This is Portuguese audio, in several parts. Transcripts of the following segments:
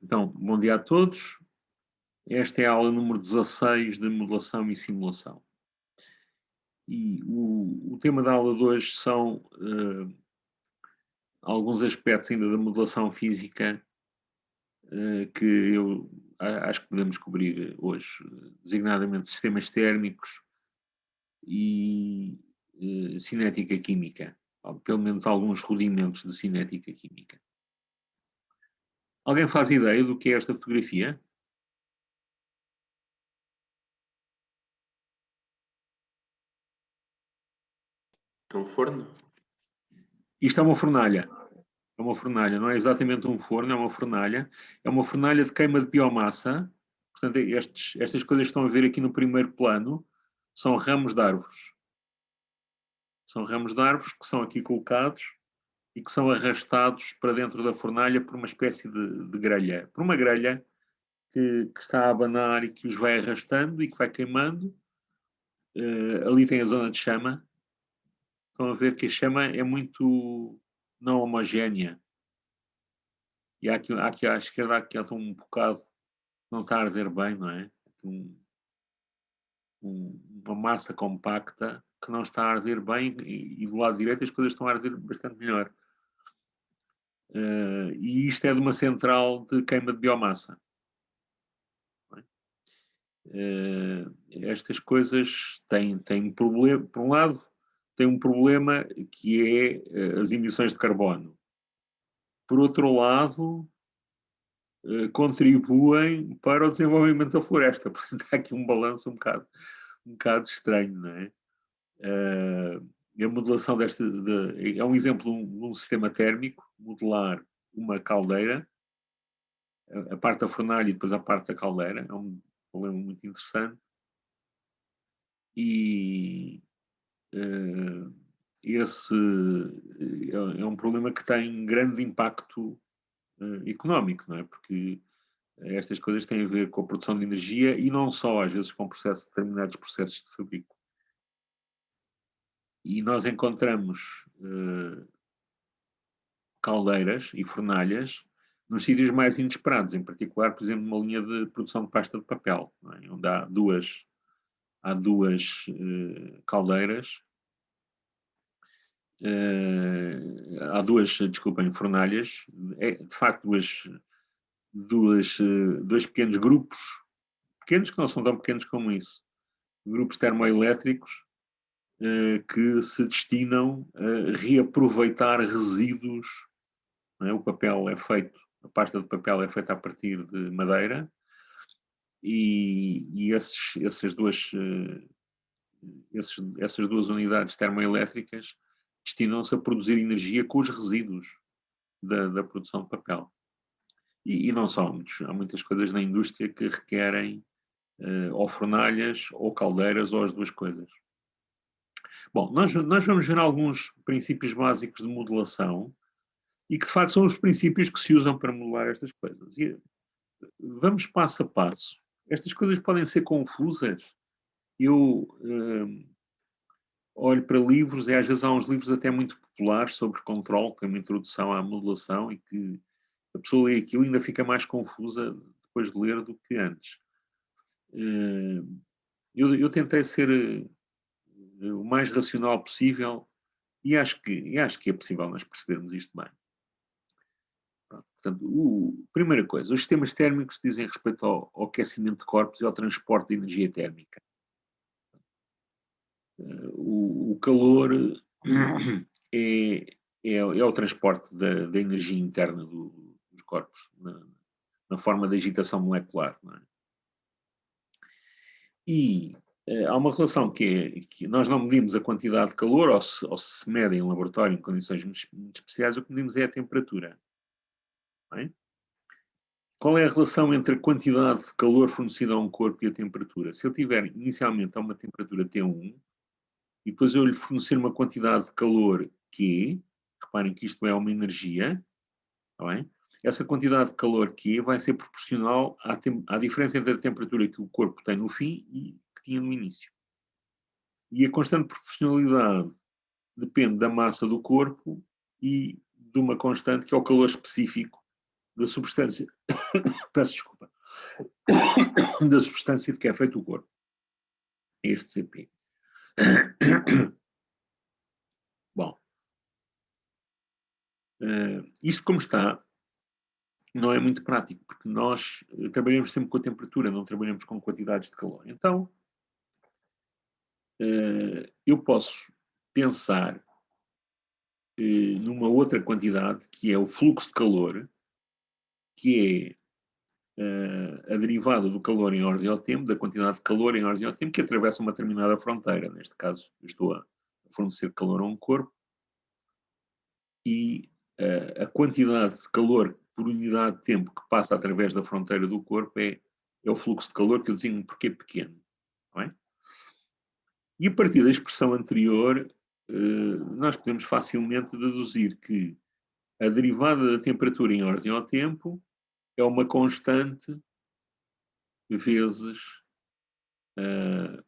Então, bom dia a todos. Esta é a aula número 16 de modelação e simulação. E o tema da aula de hoje são alguns aspectos ainda da modelação física que eu acho que podemos cobrir hoje, designadamente sistemas térmicos e cinética química, ou pelo menos alguns rudimentos de cinética química. Alguém faz ideia do que é esta fotografia? É um forno? Isto é uma fornalha. É uma fornalha, não é exatamente um forno, é uma fornalha. É uma fornalha de queima de biomassa. Portanto, estas coisas que estão a ver aqui no primeiro plano são ramos de árvores. São ramos de árvores que são aqui colocados e que são arrastados para dentro da fornalha por uma espécie de grelha. Por uma grelha que está a abanar e que os vai arrastando e que vai queimando. Ali tem a zona de chama. Estão a ver que a chama é muito não homogénea. E há aqui à esquerda, aqui há um bocado, não está a arder bem, não é? Uma massa compacta que não está a arder bem e do lado direito as coisas estão a arder bastante melhor. E isto é de uma central de queima de biomassa. Estas coisas têm problema, por um lado, tem um problema que é as emissões de carbono. Por outro lado, contribuem para o desenvolvimento da floresta. Portanto, há aqui um balanço um bocado estranho, não é? A modelação é um exemplo de um sistema térmico, modelar uma caldeira, a parte da fornalha e depois a parte da caldeira, é um problema muito interessante. E esse é um problema que tem grande impacto económico, não é? Porque estas coisas têm a ver com a produção de energia e não só, às vezes, com determinados processos de fabrico. E nós encontramos caldeiras e fornalhas nos sítios mais inesperados, em particular, por exemplo, numa linha de produção de pasta de papel, não é? Onde há duas caldeiras, há duas, desculpem, fornalhas, de facto dois pequenos grupos, pequenos que não são tão pequenos como isso, grupos termoelétricos que se destinam a reaproveitar resíduos. Não é? O papel é feito, a pasta de papel é feita a partir de madeira e essas duas unidades termoelétricas destinam-se a produzir energia com os resíduos da produção de papel. E não só, há muitas coisas na indústria que requerem ou fornalhas ou caldeiras ou as duas coisas. Bom, nós vamos ver alguns princípios básicos de modelação e que de facto são os princípios que se usam para modelar estas coisas. E vamos passo a passo. Estas coisas podem ser confusas. Eu olho para livros e às vezes há uns livros até muito populares sobre controle, que é uma introdução à modelação e que a pessoa lê aquilo e ainda fica mais confusa depois de ler do que antes. Eu tentei ser o mais racional possível e acho que é possível nós percebermos isto bem. Portanto, primeira coisa, os sistemas térmicos dizem respeito ao aquecimento de corpos e ao transporte de energia térmica. O calor é o transporte da energia interna dos corpos, na forma de agitação molecular. Não é? E há uma relação que nós não medimos a quantidade de calor, ou se mede em laboratório em condições muito especiais, o que medimos é a temperatura. Não é? Qual é a relação entre a quantidade de calor fornecida a um corpo e a temperatura? Se eu tiver inicialmente a uma temperatura T1 e depois eu lhe fornecer uma quantidade de calor Q, reparem que isto é uma energia, está bem? Essa quantidade de calor Q vai ser proporcional à diferença entre a temperatura que o corpo tem no fim e que tinha no início. E a constante proporcionalidade depende da massa do corpo e de uma constante que é o calor específico da substância, peço desculpa, da substância de que é feito o corpo, este CP. Bom, isto como está, não é muito prático, porque nós trabalhamos sempre com a temperatura, não trabalhamos com quantidades de calor. Então, eu posso pensar numa outra quantidade, que é o fluxo de calor, que é a derivada do calor em ordem ao tempo, da quantidade de calor em ordem ao tempo, que atravessa uma determinada fronteira. Neste caso, eu estou a fornecer calor a um corpo e a quantidade de calor por unidade de tempo que passa através da fronteira do corpo é o fluxo de calor, que eu designo porque é pequeno. Não é? E a partir da expressão anterior, nós podemos facilmente deduzir que a derivada da temperatura em ordem ao tempo é uma constante vezes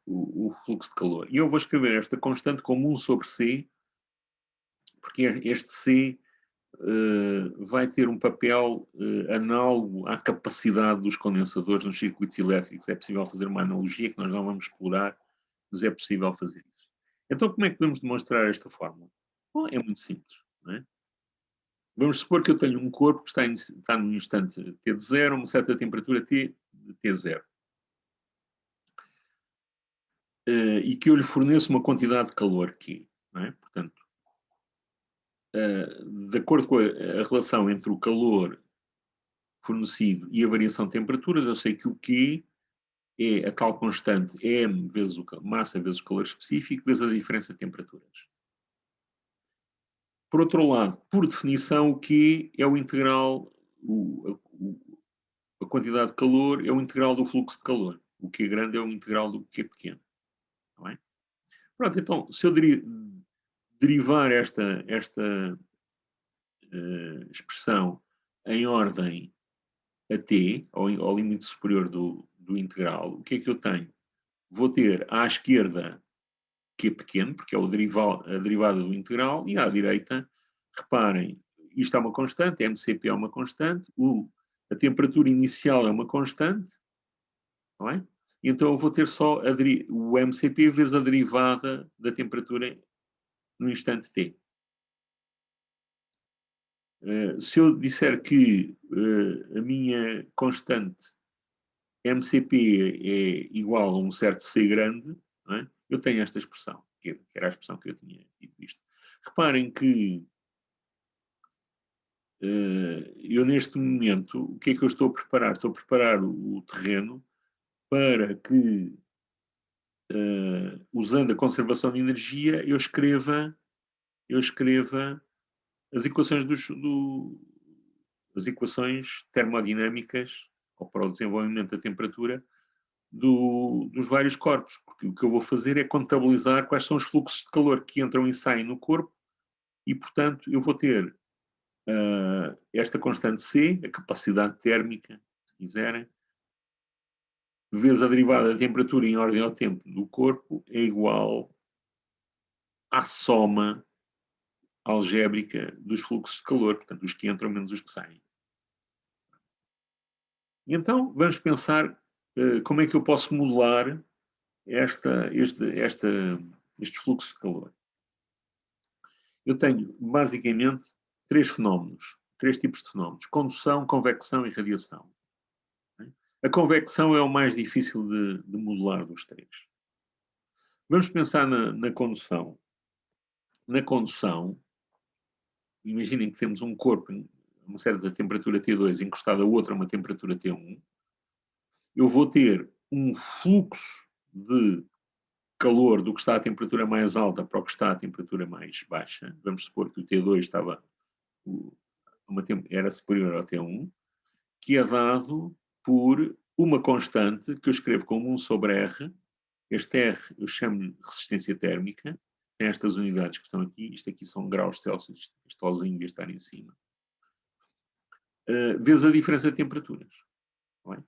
o fluxo de calor. E eu vou escrever esta constante como 1 sobre C, porque este C vai ter um papel análogo à capacidade dos condensadores nos circuitos elétricos. É possível fazer uma analogia que nós não vamos explorar, mas é possível fazer isso. Então, como é que podemos demonstrar esta fórmula? Bom, é muito simples. Não é? Vamos supor que eu tenho um corpo que está num instante T de 0, uma certa temperatura T de T0. E que eu lhe forneço uma quantidade de calor Q. Não é? Portanto, de acordo com a relação entre o calor fornecido e a variação de temperaturas, eu sei que o Q é a tal constante M vezes massa vezes o calor específico, vezes a diferença de temperaturas. Por outro lado, por definição, o Q é o integral, a quantidade de calor é o integral do fluxo de calor. O Q grande é o integral do Q pequeno. Não é? Pronto, então, se eu derivar esta expressão em ordem a t, ao limite superior do integral, o que é que eu tenho? Vou ter à esquerda q pequeno, porque é a derivada do integral, e à direita, reparem, isto é uma constante, MCP é uma constante, a temperatura inicial é uma constante, não é? Então eu vou ter só o MCP vezes a derivada da temperatura no instante t. Se eu disser que a minha constante MCP é igual a um certo C grande, não é? Eu tenho esta expressão, que era a expressão que eu tinha dito isto. Reparem que eu neste momento, o que é que eu estou a preparar? Estou a preparar o terreno para que, usando a conservação de energia, eu escreva as equações as equações termodinâmicas, ou para o desenvolvimento da temperatura, dos vários corpos, porque o que eu vou fazer é contabilizar quais são os fluxos de calor que entram e saem no corpo e, portanto, eu vou ter esta constante C, a capacidade térmica, se quiserem, vezes a derivada da temperatura em ordem ao tempo do corpo, é igual à soma algébrica dos fluxos de calor, portanto, os que entram menos os que saem. E então, vamos pensar como é que eu posso modelar estes fluxos de calor. Eu tenho, basicamente, três tipos de fenómenos: condução, convecção e radiação. A convecção é o mais difícil de modelar dos três. Vamos pensar na condução. Na condução, imaginem que temos um corpo a uma certa temperatura T2 encostado a outra a uma temperatura T1. Eu vou ter um fluxo de calor do que está à temperatura mais alta para o que está à temperatura mais baixa. Vamos supor que o T2 era superior ao T1, que é dado por uma constante que eu escrevo como 1 sobre R. Este R eu chamo-lhe resistência térmica. Tem estas unidades que estão aqui. Isto aqui são graus Celsius. Este Ozinho devia estar em cima. Vezes a diferença de temperaturas. Não é?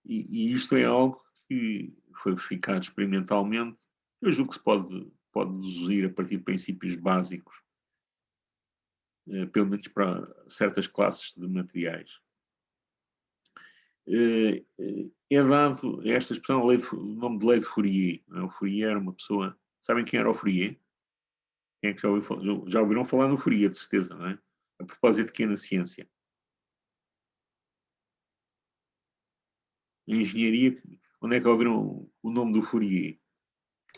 E isto é algo que foi verificado experimentalmente. Eu julgo que se pode deduzir a partir de princípios básicos pelo menos para certas classes de materiais. É dado esta expressão, o nome de lei de Fourier. Não é? O Fourier era uma pessoa... Sabem quem era o Fourier? Quem é que já ouviram falar no Fourier, de certeza, não é? A propósito de que é na ciência. Em engenharia, onde é que ouviram o nome do Fourier?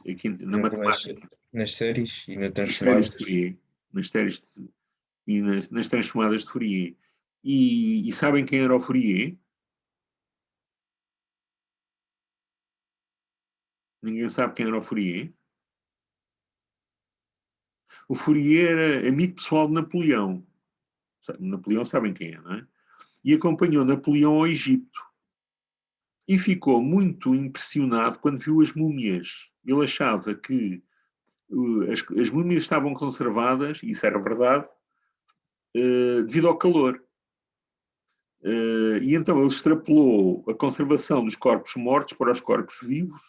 Aqui na matemática. Nas séries e nas Nas séries transformadas. de Fourier. Nas séries e nas transformadas de Fourier. E sabem quem era o Fourier? Ninguém sabe quem era o Fourier? O Fourier era amigo pessoal de Napoleão. Napoleão sabem quem é, não é? E acompanhou Napoleão ao Egito. E ficou muito impressionado quando viu as múmias. Ele achava que as múmias estavam conservadas, e isso era verdade, devido ao calor. E então ele extrapolou a conservação dos corpos mortos para os corpos vivos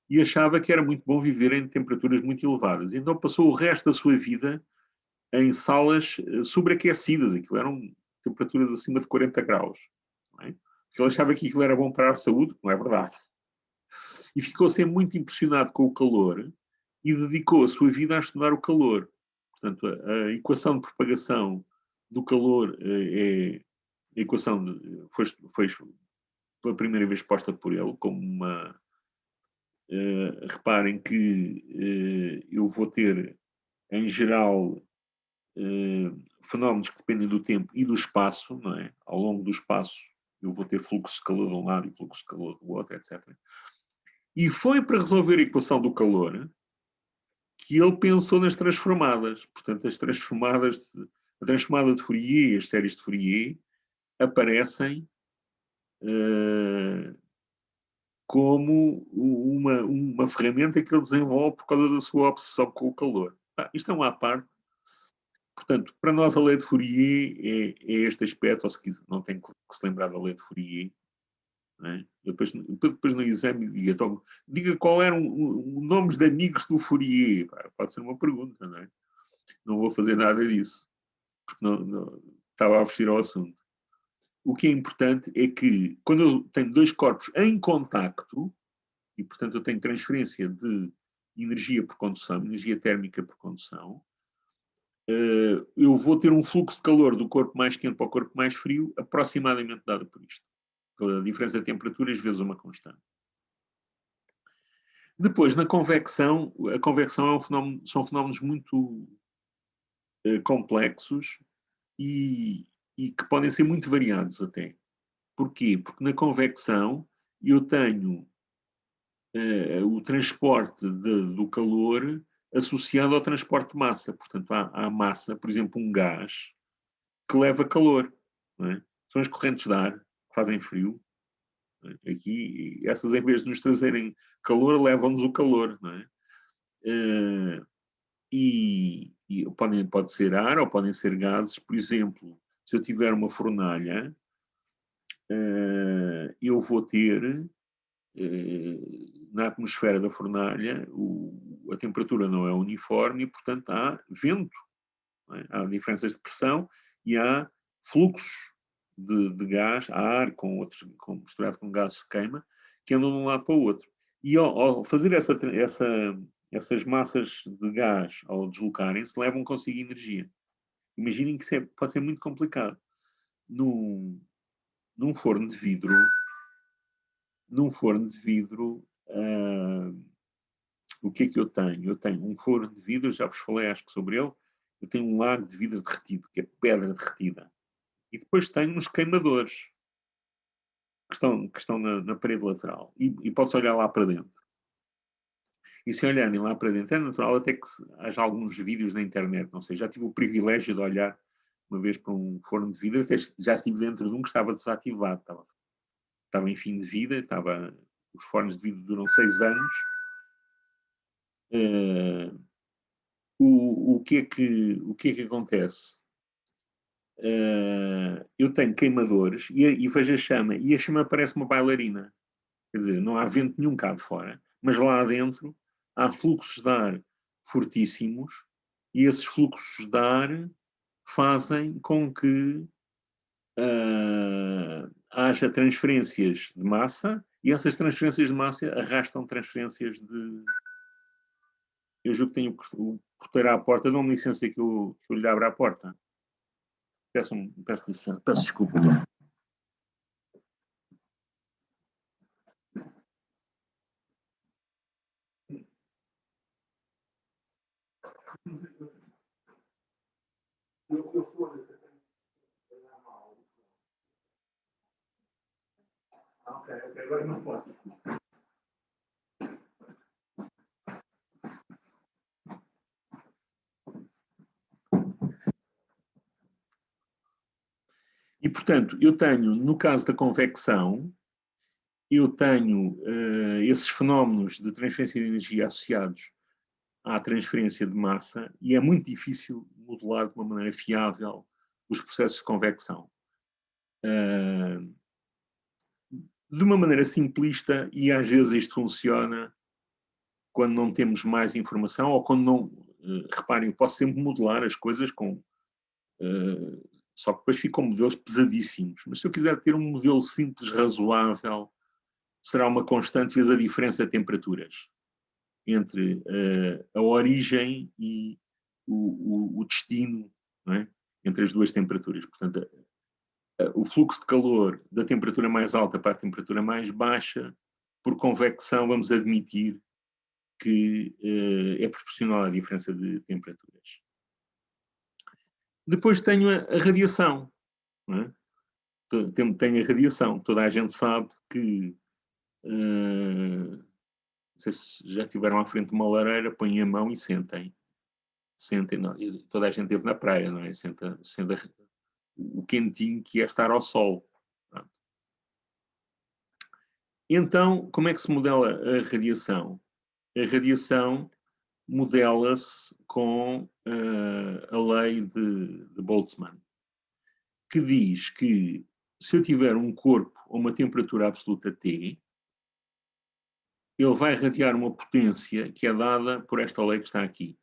e achava que era muito bom viver em temperaturas muito elevadas. Então passou o resto da sua vida em salas sobreaquecidas. Aquilo eram temperaturas acima de 40 graus. Não é? Ele achava que aquilo era bom para a saúde, não é verdade. E ficou sempre muito impressionado com o calor e dedicou a sua vida a estudar o calor. Portanto, a equação de propagação do calor a equação foi pela primeira vez posta por ele como uma... reparem que eu vou ter, em geral, fenómenos que dependem do tempo e do espaço, não é? Ao longo do espaço eu vou ter fluxo de calor de um lado e fluxo de calor do outro, etc. E foi para resolver a equação do calor que ele pensou nas transformadas. Portanto, a transformada de Fourier e as séries de Fourier aparecem como uma ferramenta que ele desenvolve por causa da sua obsessão com o calor. Isto é uma à parte. Portanto, para nós a lei de Fourier é este aspecto, ou se quiser, não tem que se lembrar da lei de Fourier. Não é? Depois no exame diga qual eram os nomes de amigos do Fourier. Pode ser uma pergunta, não é? Não vou fazer nada disso, porque não estava a fugir ao assunto. O que é importante é que, quando eu tenho dois corpos em contacto, e portanto eu tenho transferência de energia por condução, energia térmica por condução, eu vou ter um fluxo de calor do corpo mais quente para o corpo mais frio, aproximadamente dado por isto. Pela diferença de temperaturas vezes uma constante. Depois, na convecção, a convecção são fenómenos muito complexos e que podem ser muito variados até. Porquê? Porque na convecção eu tenho o transporte do calor associado ao transporte de massa. Portanto, há massa, por exemplo, um gás, que leva calor. Não é? São as correntes de ar que fazem frio. Aqui, essas, em vez de nos trazerem calor, levam-nos o calor. Não é? E pode ser ar ou podem ser gases. Por exemplo, se eu tiver uma fornalha, eu vou ter, na atmosfera da fornalha, a temperatura não é uniforme e, portanto, há vento. Não é? Há diferenças de pressão e há fluxos de gás, há ar misturado com gases de queima, que andam de um lado para o outro. E ao fazer essas massas de gás, ao deslocarem-se, levam consigo energia. Imaginem que isso pode ser muito complicado. Num forno de vidro, o que é que eu tenho? Eu tenho um forno de vidro, já vos falei acho que sobre ele, eu tenho um lago de vidro derretido, que é pedra derretida. E depois tenho uns queimadores que estão na parede lateral. E pode-se olhar lá para dentro. E se olharem lá para dentro, é natural até que haja alguns vídeos na internet. Não sei, já tive o privilégio de olhar uma vez para um forno de vidro, até já estive dentro de um que estava desativado. Estava em fim de vida, os fornos de vidro duram 6 anos. O que é que acontece? Eu tenho queimadores e vejo a chama, e a chama parece uma bailarina. Quer dizer, não há vento nenhum cá de fora, mas lá dentro há fluxos de ar fortíssimos e esses fluxos de ar fazem com que haja transferências de massa e essas transferências de massa arrastam transferências de... Eu julgo que tenho o porteiro à porta, dá-me licença que eu lhe abra a porta. Peço licença, peço desculpa. Ok, agora não posso. E, portanto, eu tenho, no caso da convecção, eu tenho esses fenómenos de transferência de energia associados à transferência de massa e é muito difícil modelar de uma maneira fiável os processos de convecção. De uma maneira simplista, e às vezes isto funciona quando não temos mais informação ou quando não... reparem, eu posso sempre modelar as coisas com... só que depois ficam modelos pesadíssimos. Mas se eu quiser ter um modelo simples, razoável, será uma constante vezes a diferença de temperaturas entre a origem e o destino, não é? Entre as duas temperaturas. Portanto, o fluxo de calor da temperatura mais alta para a temperatura mais baixa, por convecção, vamos admitir que é proporcional à diferença de temperaturas. Depois tenho a radiação. Não é? Tenho a radiação. Toda a gente sabe que... não sei se já estiveram à frente de uma lareira, põem a mão e sentem. Sentem, não, toda a gente esteve na praia, não é? Senta o quentinho que é estar ao sol. Pronto. Então, como é que se modela a radiação? A radiação modela-se com a lei de Boltzmann, que diz que se eu tiver um corpo a uma temperatura absoluta T, ele vai radiar uma potência que é dada por esta lei que está aqui.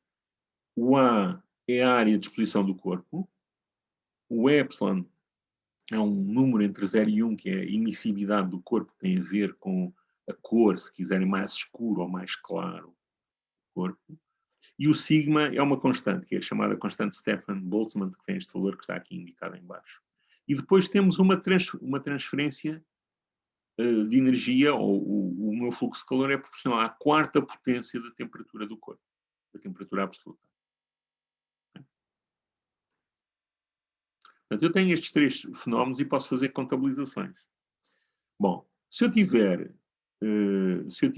O A é a área de exposição do corpo, o epsilon é um número entre 0 e 1, que é a emissividade do corpo, que tem a ver com a cor, se quiserem mais escuro ou mais claro, do corpo. E o sigma é uma constante, que é a chamada constante Stefan-Boltzmann, que tem este valor que está aqui indicado em baixo. E depois temos uma transferência de energia, ou o meu fluxo de calor é proporcional à quarta potência da temperatura do corpo, da temperatura absoluta. Portanto, eu tenho estes três fenómenos e posso fazer contabilizações. Bom, se eu tiver se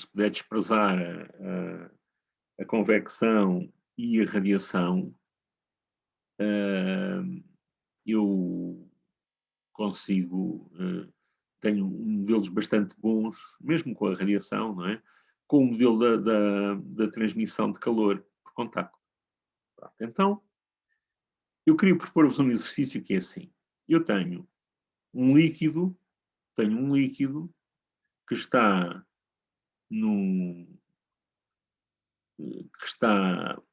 puder desprezar a convecção e a radiação, eu consigo, tenho modelos bastante bons, mesmo com a radiação, não é? Com o modelo da transmissão de calor por contacto. Então, eu queria propor-vos um exercício que é assim. Eu tenho um líquido que está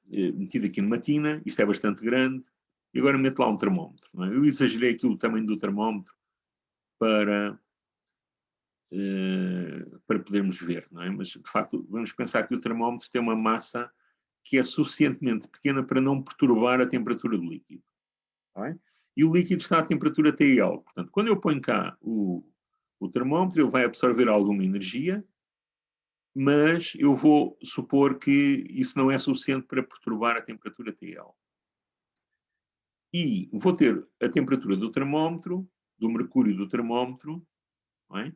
metido aqui numa tina, isto é bastante grande, e agora meto lá um termómetro. Não é? Eu exagerei aqui o tamanho do termómetro para podermos ver, não é? Mas, de facto, vamos pensar que o termómetro tem uma massa que é suficientemente pequena para não perturbar a temperatura do líquido. Não é? E o líquido está à temperatura TIL. Portanto, quando eu ponho cá o termómetro, ele vai absorver alguma energia, mas eu vou supor que isso não é suficiente para perturbar a temperatura TL. E vou ter a temperatura do termómetro, do mercúrio do termómetro, não é?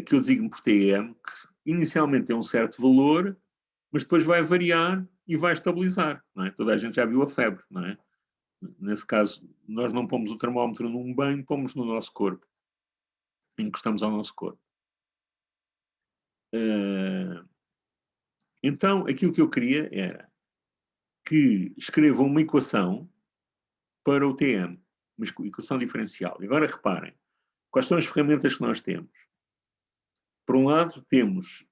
Que eu designo por TM, que inicialmente tem um certo valor, mas depois vai variar e vai estabilizar. Não é? Toda a gente já viu a febre, não é? Nesse caso, nós não pomos o termómetro num banho, pomos no nosso corpo. Encostamos ao nosso corpo. Então, aquilo que eu queria era que escrevam uma equação para o TM, uma equação diferencial. E agora reparem, quais são as ferramentas que nós temos? Por um lado, temos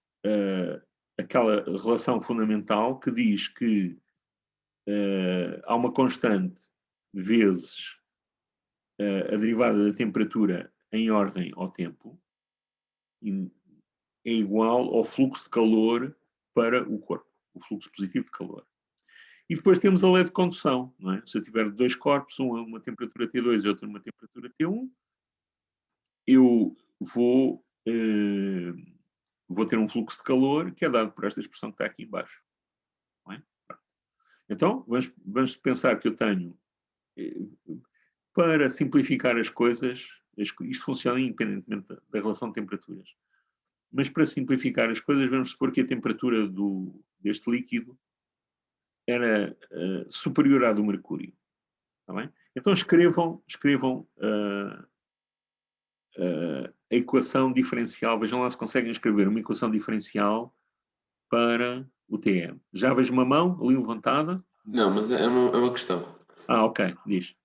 aquela relação fundamental que diz que há uma constante vezes a derivada da temperatura em ordem ao tempo é igual ao fluxo de calor para o corpo, o fluxo positivo de calor. E depois temos a lei de condução, não é? Se eu tiver dois corpos, um a uma temperatura T2 e outro a uma temperatura T1, eu vou ter um fluxo de calor que é dado por esta expressão que está aqui embaixo. Não é? Então, vamos pensar que eu tenho, para simplificar as coisas, isto funciona independentemente da relação de temperaturas, mas para simplificar as coisas, vamos supor que a temperatura deste líquido era superior à do mercúrio. Está bem? Então escrevam a equação diferencial, vejam lá se conseguem escrever uma equação diferencial para o TM. Já vejo uma mão ali levantada? Não, mas é uma questão. Ok, diz.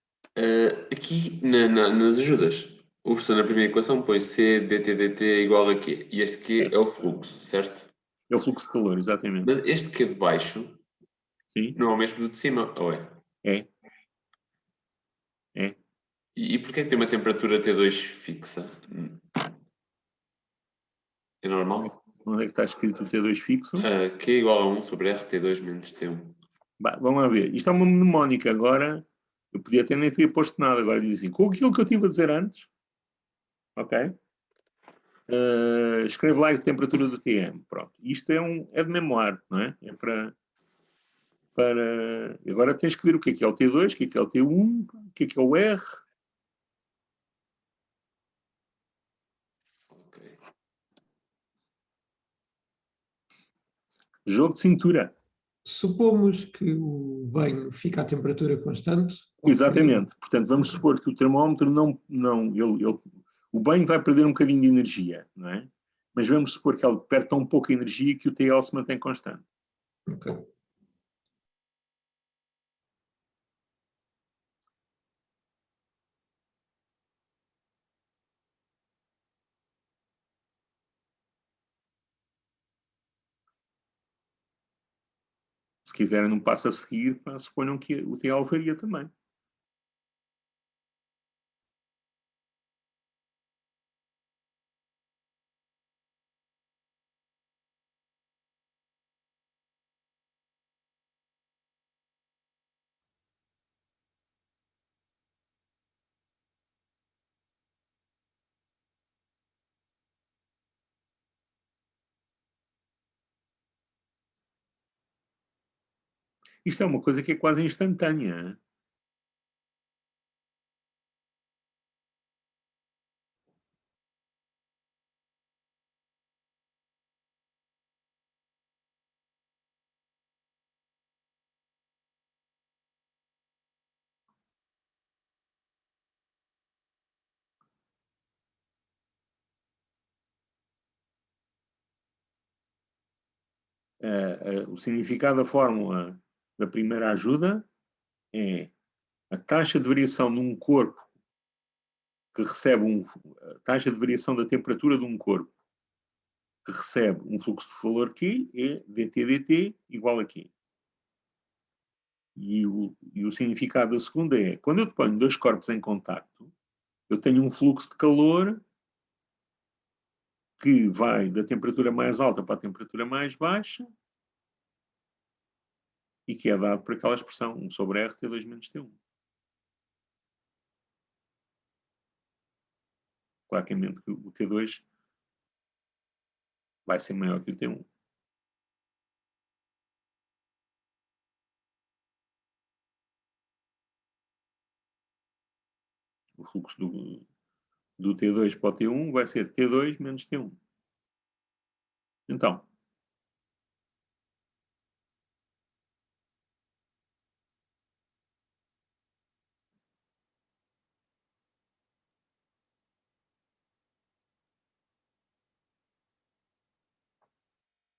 Aqui nas ajudas, o professor na primeira equação põe C dt igual a Q. E este Q é o fluxo, certo? É o fluxo de calor, exatamente. Mas este Q de baixo Sim, não é o mesmo do de cima, ou é? é. E porquê que tem uma temperatura T2 fixa? É normal? Onde é que está escrito o T2 fixo? Q igual a 1 sobre RT2 menos T1. Vamos lá ver. Isto é uma mnemónica. Agora, eu podia até nem ter posto nada. Agora diz assim, com aquilo que eu estive a dizer antes, ok? Escreve lá a temperatura do TM. Pronto. Isto é de memória, não é? É para... Agora tens que ver o que é o T2, o que é o T1, o que é o R. Okay. Jogo de cintura. Supomos que o banho fica a temperatura constante. Exatamente. Portanto, vamos supor que o termómetro o banho vai perder um bocadinho de energia, não é? Mas vamos supor que ele perde tão pouca energia que o TL se mantém constante. Ok. Se quiserem num passo a seguir, suponham que o TL varia também. Isto é uma coisa que é quase instantânea. O significado da fórmula da primeira ajuda é a taxa de variação de um corpo que recebe a taxa de variação da temperatura de um corpo que recebe um fluxo de valor Q é dt igual a Q. E o significado da segunda é, quando eu ponho dois corpos em contacto, eu tenho um fluxo de calor que vai da temperatura mais alta para a temperatura mais baixa e que é dado por aquela expressão 1 sobre R T2 menos T1. Claramente que o T2 vai ser maior que o T1. O fluxo do T2 para o T1 vai ser T2 menos T1. Então,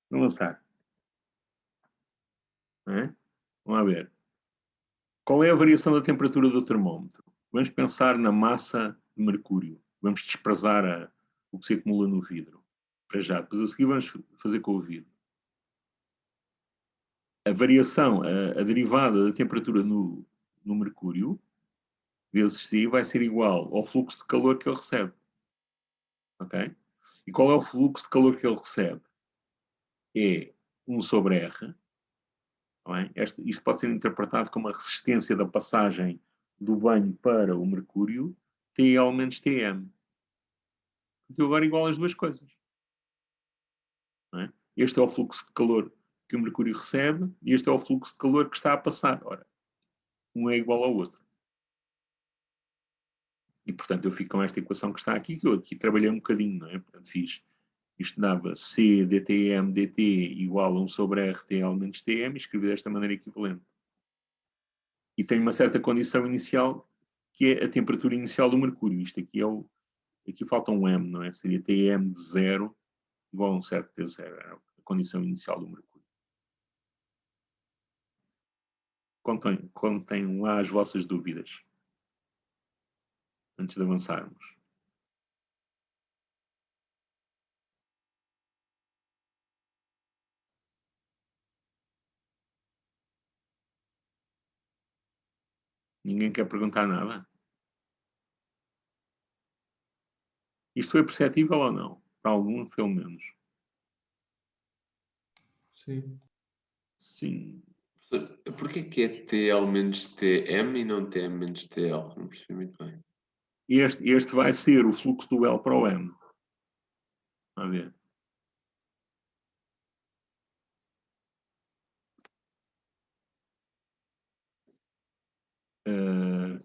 vamos lançar. É? Vamos lá ver. Qual é a variação da temperatura do termómetro? Vamos pensar na massa de mercúrio. Vamos desprezar o que se acumula no vidro. para já. Depois a seguir vamos fazer com o vidro. A variação, a derivada da temperatura no mercúrio, vezes C, vai ser igual ao fluxo de calor que ele recebe. Ok? E qual é o fluxo de calor que ele recebe? É 1 sobre R. Isto pode ser interpretado como a resistência da passagem do banho para o mercúrio, TL menos TM. Então agora igual as duas coisas. Não é? Este é o fluxo de calor que o mercúrio recebe e este é o fluxo de calor que está a passar. Ora, um é igual ao outro. E, portanto, eu fico com esta equação que está aqui, que eu aqui trabalhei um bocadinho, não é? Portanto, isto dava C dTm dt igual a 1 sobre R TL menos Tm, e escrevi desta maneira equivalente. E tem uma certa condição inicial, que é a temperatura inicial do mercúrio. Isto aqui aqui falta um M, não é? Seria Tm de 0 igual a um certo T0, era a condição inicial do mercúrio. Contem lá as vossas dúvidas, antes de avançarmos. Ninguém quer perguntar nada? Isto foi perceptível ou não? Para alguns, pelo menos. Sim. Sim. Porquê que é TL menos TM e não TM menos TL? Não percebi muito bem. Este vai ser o fluxo do L para o M. A ver.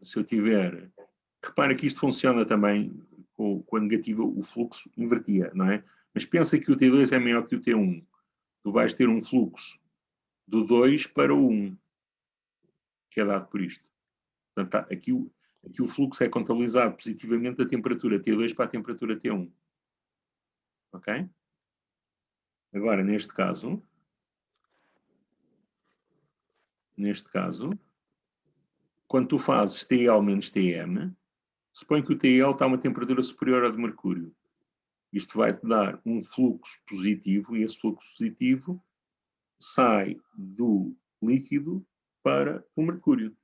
Se eu tiver... Repara que isto funciona também com a negativa, o fluxo invertia, não é? Mas pensa que o T2 é maior que o T1. Tu vais ter um fluxo do 2 para o 1, que é dado por isto. Portanto, aqui o fluxo é contabilizado positivamente da temperatura T2 para a temperatura T1. Ok? Agora, neste caso, quando tu fazes TL menos TM, suponho que o TL está a uma temperatura superior à do mercúrio. Isto vai-te dar um fluxo positivo, e esse fluxo positivo sai do líquido para o mercúrio.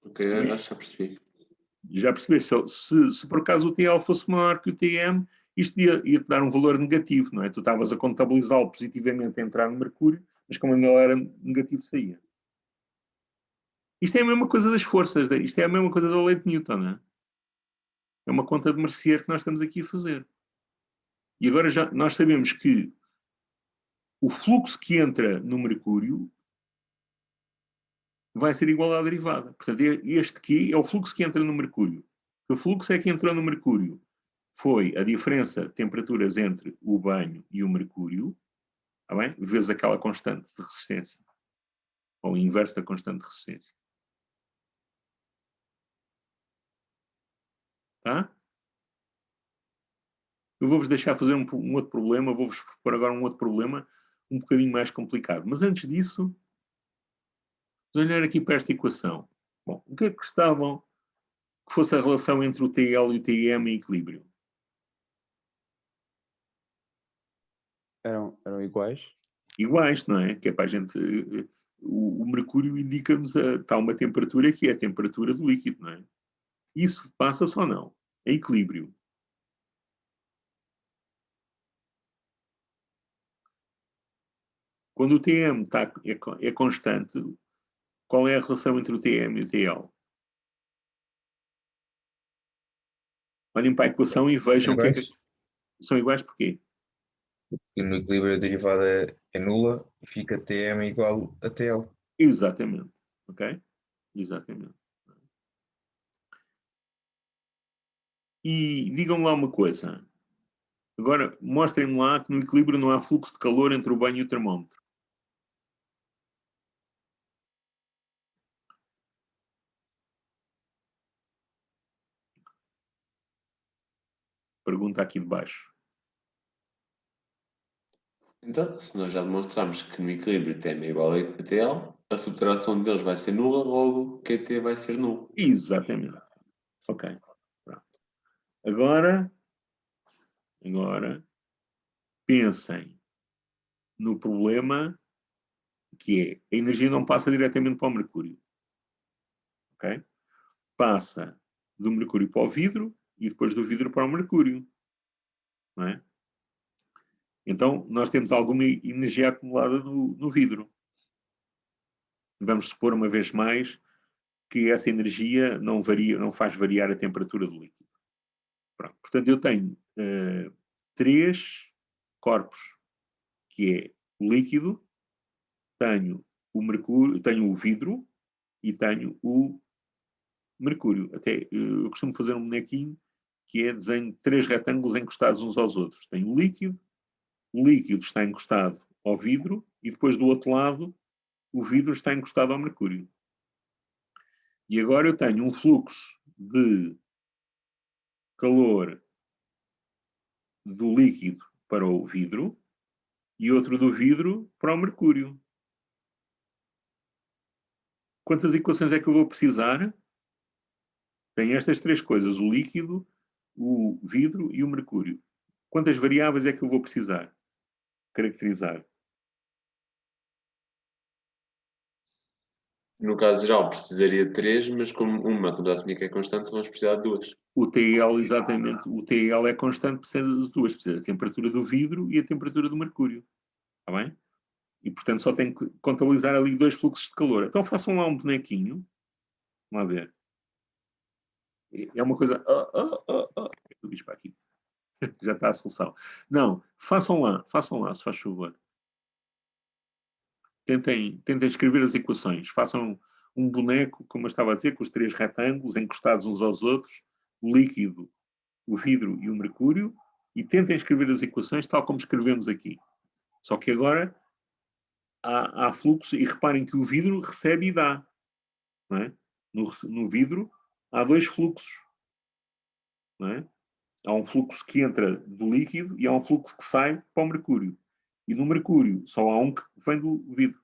Ok, acho que já percebi. Já percebeste? Se por acaso o TL fosse maior que o TM, isto ia-te dar um valor negativo, não é? Tu estavas a contabilizá-lo positivamente a entrar no mercúrio, mas como ele era negativo, saía. Isto é a mesma coisa das forças, isto é a mesma coisa da lei de Newton, não é? É uma conta de Mercier que nós estamos aqui a fazer. E agora nós sabemos que o fluxo que entra no mercúrio vai ser igual à derivada. Portanto, este aqui é o fluxo que entra no mercúrio. O fluxo é que entrou no mercúrio foi a diferença de temperaturas entre o banho e o mercúrio, tá bem? Vezes aquela constante de resistência, ou o inverso da constante de resistência. Tá? Eu vou-vos deixar fazer um outro problema, vou-vos propor agora um outro problema um bocadinho mais complicado. Mas antes disso, vamos olhar aqui para esta equação. Bom, o que é que gostavam que fosse a relação entre o TL e o TM em equilíbrio? Eram iguais? Iguais, não é? Que é para a gente... O mercúrio indica-nos está uma temperatura que é a temperatura do líquido, não é? Isso passa-se ou não? É equilíbrio. Quando o TM é constante, qual é a relação entre o TM e o TL? Olhem para a equação e vejam que são iguais porquê? E no equilíbrio a derivada é nula e fica Tm igual a TL. Exatamente. Ok? Exatamente. E digam-me lá uma coisa. Agora, mostrem-me lá que no equilíbrio não há fluxo de calor entre o banho e o termómetro. Pergunta aqui de baixo. Então, se nós já demonstramos que no equilíbrio Tm é igual a TL, a subtração deles vai ser nula, logo QT vai ser nulo. Exatamente. Ok. Pronto. Agora, Agora, pensem no problema que é, a energia não passa diretamente para o mercúrio. Ok? Passa do mercúrio para o vidro e depois do vidro para o mercúrio. Não é? Então, nós temos alguma energia acumulada no vidro. Vamos supor, uma vez mais, que essa energia não faz variar a temperatura do líquido. Pronto. Portanto, eu tenho 3 corpos, que é o líquido, tenho o mercúrio, tenho o vidro e tenho o mercúrio. Até eu costumo fazer um bonequinho que é desenho 3 retângulos encostados uns aos outros. Tenho o líquido está encostado ao vidro e depois do outro lado o vidro está encostado ao mercúrio. E agora eu tenho um fluxo de calor do líquido para o vidro e outro do vidro para o mercúrio. Quantas equações é que eu vou precisar? Tem estas 3 coisas, o líquido, o vidro e o mercúrio. Quantas variáveis é que eu vou precisar caracterizar? No caso geral, precisaria de 3, mas como uma estamos a assumir que é constante, vamos precisar de 2. O TEL, exatamente, o TEL é constante, precisa de 2, precisa da temperatura do vidro e a temperatura do mercúrio. Está bem? E, portanto, só tenho que contabilizar ali 2 fluxos de calor. Então, façam lá um bonequinho. Vamos lá ver. É uma coisa... Eu disse para aqui. Já está a solução. Não, façam lá, se faz favor. Tentem escrever as equações. Façam um boneco, como eu estava a dizer, com os 3 retângulos encostados uns aos outros, o líquido, o vidro e o mercúrio, e tentem escrever as equações tal como escrevemos aqui. Só que agora há fluxo, e reparem que o vidro recebe e dá. Não é? No vidro há 2 fluxos. Não é? Há um fluxo que entra do líquido e há um fluxo que sai para o mercúrio. E no mercúrio só há um que vem do vidro.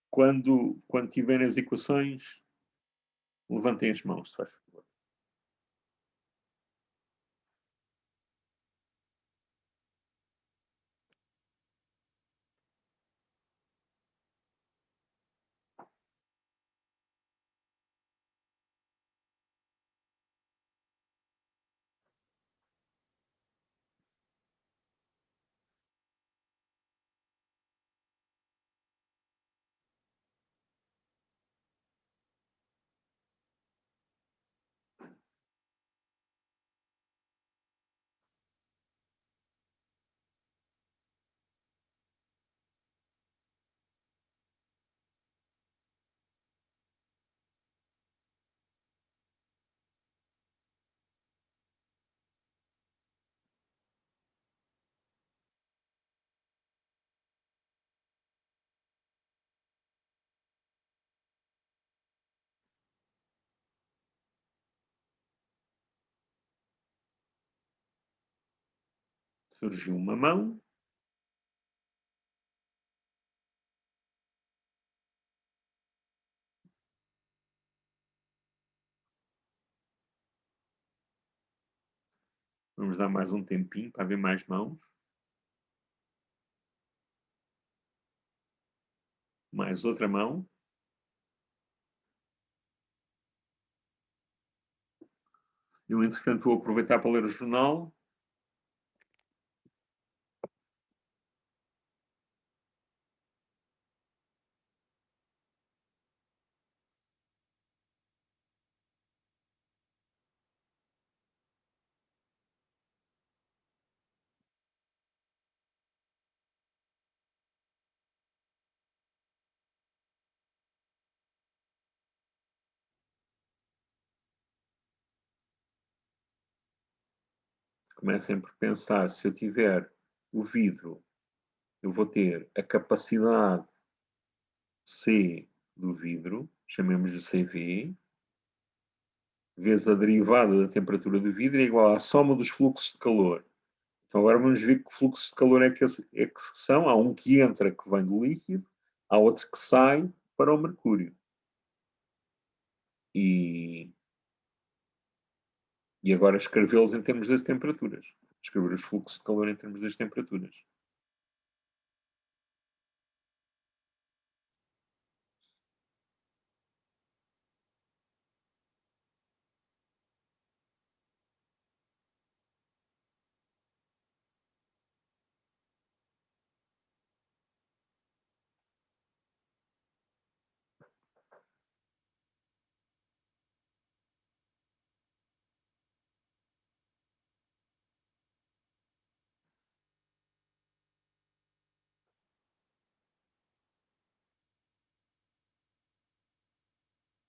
Quando tiverem as equações, levantem as mãos, se faz favor. Surgiu uma mão. Vamos dar mais um tempinho para ver mais mãos. Mais outra mão. Eu, entretanto, vou aproveitar para ler o jornal. Comecem por pensar, se eu tiver o vidro, eu vou ter a capacidade C do vidro, chamemos-lhe CV, vezes a derivada da temperatura do vidro é igual à soma dos fluxos de calor. Então agora vamos ver que fluxos de calor é que são. Há um que entra, que vem do líquido, há outro que sai para o mercúrio. e agora escrevê-los em termos das temperaturas. Escrever os fluxos de calor em termos das temperaturas.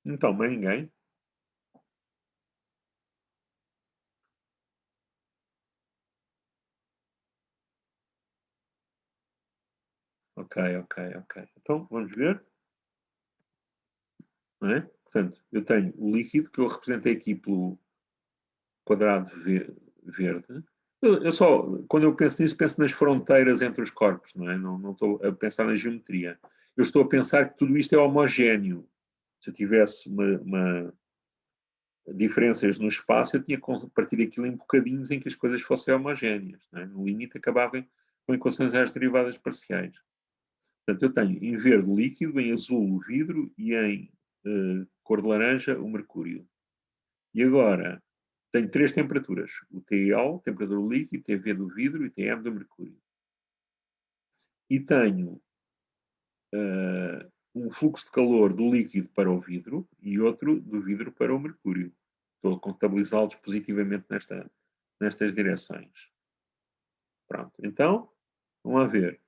Então, mais ninguém? Ok. Então, vamos ver. Não é? Portanto, eu tenho o líquido, que eu representei aqui pelo quadrado verde. Quando eu penso nisso, penso nas fronteiras entre os corpos, não é? Não estou a pensar na geometria. Eu estou a pensar que tudo isto é homogéneo. Se eu tivesse diferenças no espaço, eu tinha que partir aquilo em bocadinhos em que as coisas fossem homogéneas. Não é? No limite, acabava com equações às derivadas parciais. Portanto, eu tenho em verde o líquido, em azul o vidro e em cor de laranja o mercúrio. E agora, tenho 3 temperaturas. O TL, temperatura do líquido, TV do vidro e TM do mercúrio. E tenho um fluxo de calor do líquido para o vidro e outro do vidro para o mercúrio. Estou a contabilizá-los positivamente nestas direções. Pronto. Então, vamos lá ver.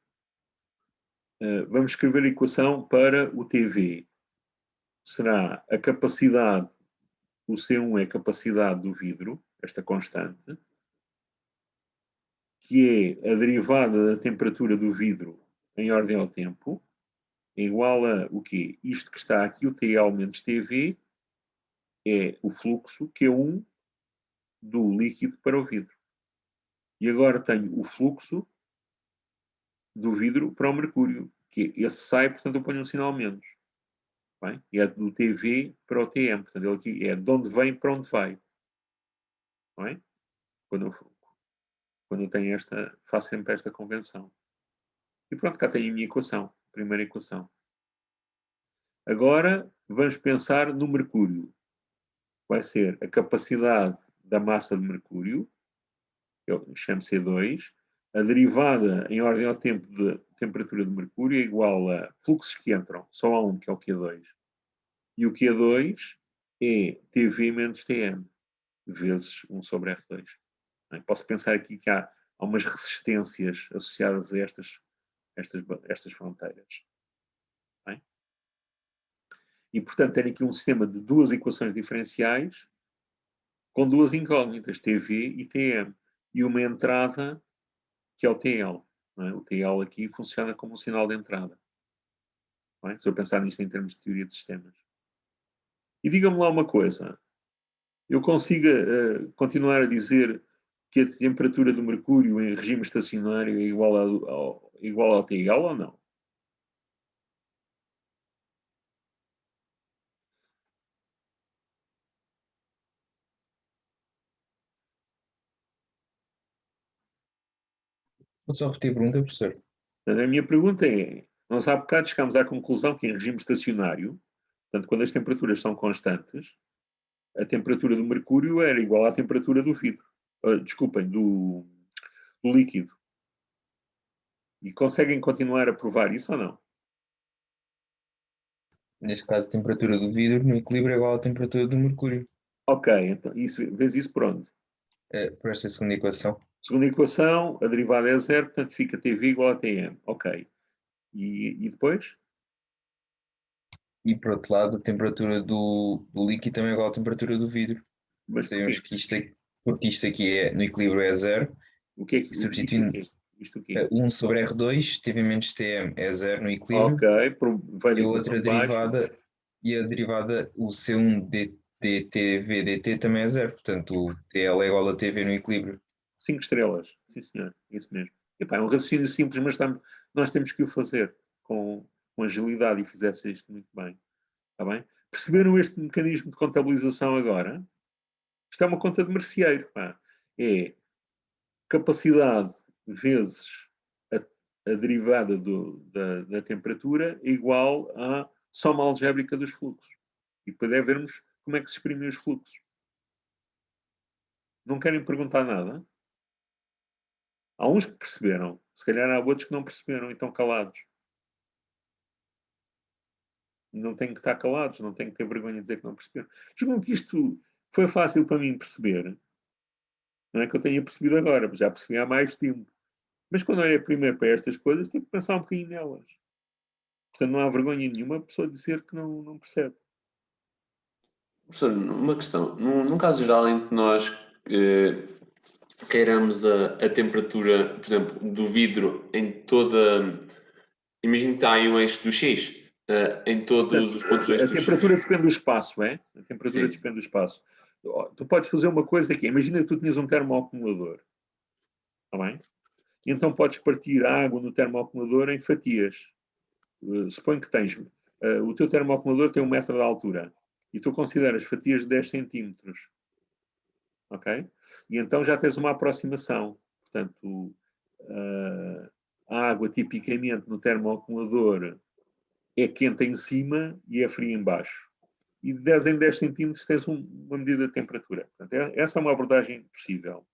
Vamos escrever a equação para o TV. Será a capacidade, o C1 é a capacidade do vidro, esta constante, que é a derivada da temperatura do vidro em ordem ao tempo, é igual a o quê? Isto que está aqui, o TL menos TV, é o fluxo Q1 do líquido para o vidro. E agora tenho o fluxo do vidro para o mercúrio, que esse sai, portanto eu ponho um sinal menos. Bem? E é do TV para o TM, portanto ele aqui é de onde vem para onde vai. Bem? Quando eu tenho faço sempre esta convenção. E pronto, cá tenho a minha equação, a primeira equação. Agora vamos pensar no mercúrio. Vai ser a capacidade da massa de mercúrio, eu chamo C2, a derivada em ordem ao tempo de temperatura de mercúrio é igual a fluxos que entram, só há um, que é o Q2. E o Q2 é TV menos TM, vezes 1 sobre R2. Posso pensar aqui que há umas resistências associadas a estas fronteiras. Bem? E, portanto, tenho aqui um sistema de 2 equações diferenciais com 2 incógnitas, TV e TM. E uma entrada, que é o TL. Não é? O TL aqui funciona como um sinal de entrada. Não é? Se eu pensar nisto em termos de teoria de sistemas. E diga-me lá uma coisa. Eu consigo continuar a dizer que a temperatura do mercúrio em regime estacionário é igual ao TL ou não? Vou só repetir a pergunta, professor. A minha pergunta é, nós há bocado chegámos à conclusão que em regime estacionário, portanto, quando as temperaturas são constantes, a temperatura do mercúrio era igual à temperatura do vidro. Desculpem, do líquido. E conseguem continuar a provar isso ou não? Neste caso, a temperatura do vidro no equilíbrio é igual à temperatura do mercúrio. Ok, então vês isso por onde? Por esta segunda equação. Segunda equação, a derivada é zero, portanto fica TV igual a TM. Ok. E depois? E por outro lado, a temperatura do líquido também é igual à temperatura do vidro. Mas Sabemos porquê? porque isto aqui no equilíbrio é zero. O que é que Substituindo isto o quê? 1 sobre R2, TV menos TM é zero no equilíbrio. Ok, veio da E a equação outra de baixo. derivada, o C1 dTV dt também é zero. Portanto, o TL é igual a TV no equilíbrio. 5 estrelas. Sim, senhor. Isso mesmo. Epá, é um raciocínio simples, mas nós temos que o fazer com agilidade e fizesse isto muito bem. Está bem? Perceberam este mecanismo de contabilização agora? Isto é uma conta de merceeiro. Pá. É capacidade vezes a derivada da temperatura igual à soma algébrica dos fluxos. E depois é vermos como é que se exprimem os fluxos. Não querem perguntar nada? Há uns que perceberam. Se calhar há outros que não perceberam e estão calados. E não têm que estar calados, não têm que ter vergonha de dizer que não perceberam. Julgam que isto foi fácil para mim perceber. Não é que eu tenha percebido agora, já percebi há mais tempo. Mas quando olhei primeiro para estas coisas, tive que pensar um bocadinho nelas. Portanto, não há vergonha nenhuma a pessoa dizer que não percebe. Professor, uma questão. Num caso geral em que nós queiramos a temperatura, por exemplo, do vidro em toda... Imagina que está aí um eixo do X, em todos os pontos do eixo A do X. temperatura depende do espaço, é? A temperatura Sim. depende do espaço. Tu podes fazer uma coisa aqui. Imagina que tu tinhas um termoacumulador. Está bem? E então podes partir a água no termoacumulador em fatias. Suponho que tens... o teu termoacumulador tem 1 metro de altura. E tu consideras fatias de 10 centímetros. Ok? E então já tens uma aproximação. Portanto, a água tipicamente no termoacumulador é quente em cima e é fria em baixo. E de 10 em 10 centímetros tens uma medida de temperatura. Portanto, essa é uma abordagem possível.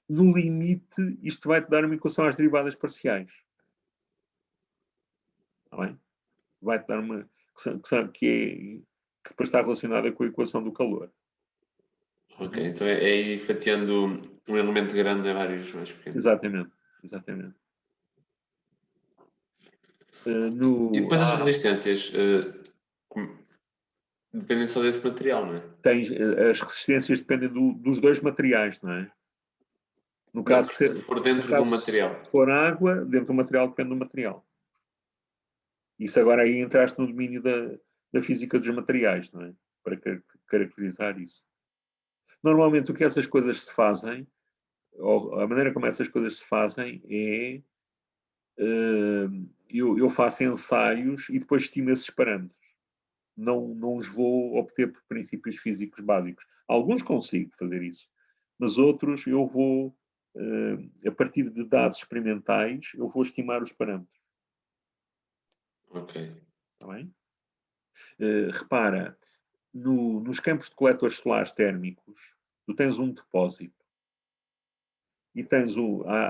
No limite, isto vai-te dar uma equação às derivadas parciais. Está bem? Vai-te dar uma... que depois está relacionada com a equação do calor. Ok, então é ir fatiando um elemento grande em vários mais pequenos. Exatamente. Exatamente. E depois as resistências dependem só desse material, não é? As resistências dependem dos dois materiais, não é? No caso, se for dentro do material. Se for água, dentro do material depende do material. Isso agora aí entraste no domínio da física dos materiais, não é? Para caracterizar isso. Normalmente o que essas coisas se fazem, ou a maneira como essas coisas se fazem é eu faço ensaios e depois estimo esses parâmetros. Não os vou obter por princípios físicos básicos. Alguns consigo fazer isso, mas outros eu vou, a partir de dados experimentais, eu vou estimar os parâmetros. Ok. Está bem? Repara, nos campos de coletores solares térmicos, tu tens um depósito. E tens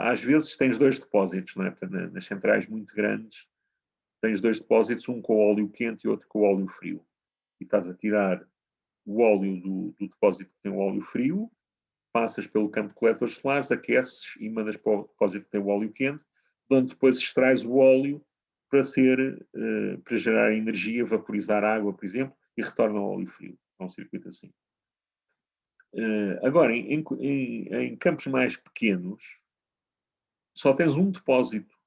às vezes tens dois depósitos, não é? Portanto, nas centrais muito grandes, tens dois depósitos, um com óleo quente e outro com óleo frio. E estás a tirar o óleo do depósito que tem o óleo frio, passas pelo campo de coletores solares, aqueces e mandas para o depósito que tem o óleo quente, de onde depois extrais o óleo para gerar energia, vaporizar água, por exemplo, e retorna ao óleo frio. É um circuito assim. Agora, em campos mais pequenos, só tens um depósito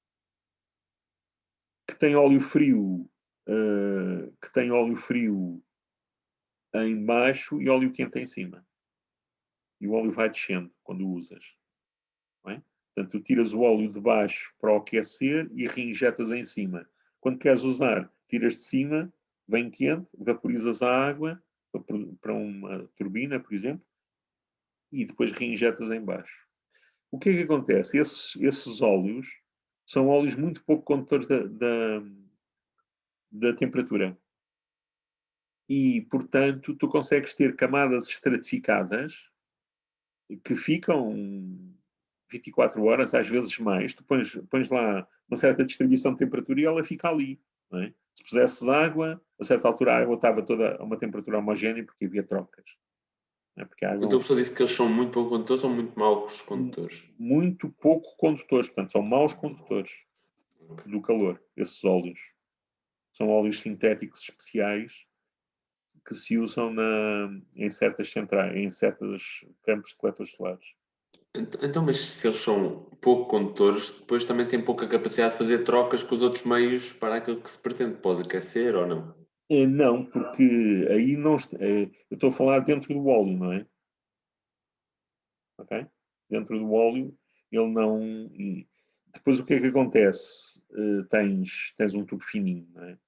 que tem óleo frio, em baixo e óleo quente em cima. E o óleo vai descendo quando o usas. Não é? Portanto, tu tiras o óleo de baixo para o aquecer e reinjetas em cima. Quando queres usar, tiras de cima, vem quente, vaporizas a água para uma turbina, por exemplo, e depois reinjetas em baixo. O que é que acontece? Esses óleos são óleos muito pouco condutores da temperatura. E, portanto, tu consegues ter camadas estratificadas que ficam 24 horas, às vezes mais. Tu pões lá uma certa distribuição de temperatura e ela fica ali. Não é? Se pusesses água, a certa altura a água estava toda a uma temperatura homogénea porque havia trocas. Não é? Porque a água, Então o professor disse que eles são muito pouco condutores ou muito maus condutores? muito pouco condutores, portanto, são maus condutores do calor, esses óleos. São óleos sintéticos especiais que se usam em certas centrais, em certos campos de coletores solares. Então, mas se eles são pouco condutores, depois também têm pouca capacidade de fazer trocas com os outros meios para aquilo que se pretende, pode aquecer ou não? Não, porque aí não. Eu estou a falar dentro do óleo, não é? Ok? Dentro do óleo, ele não. Depois o que é que acontece? Tens um tubo fininho, não é?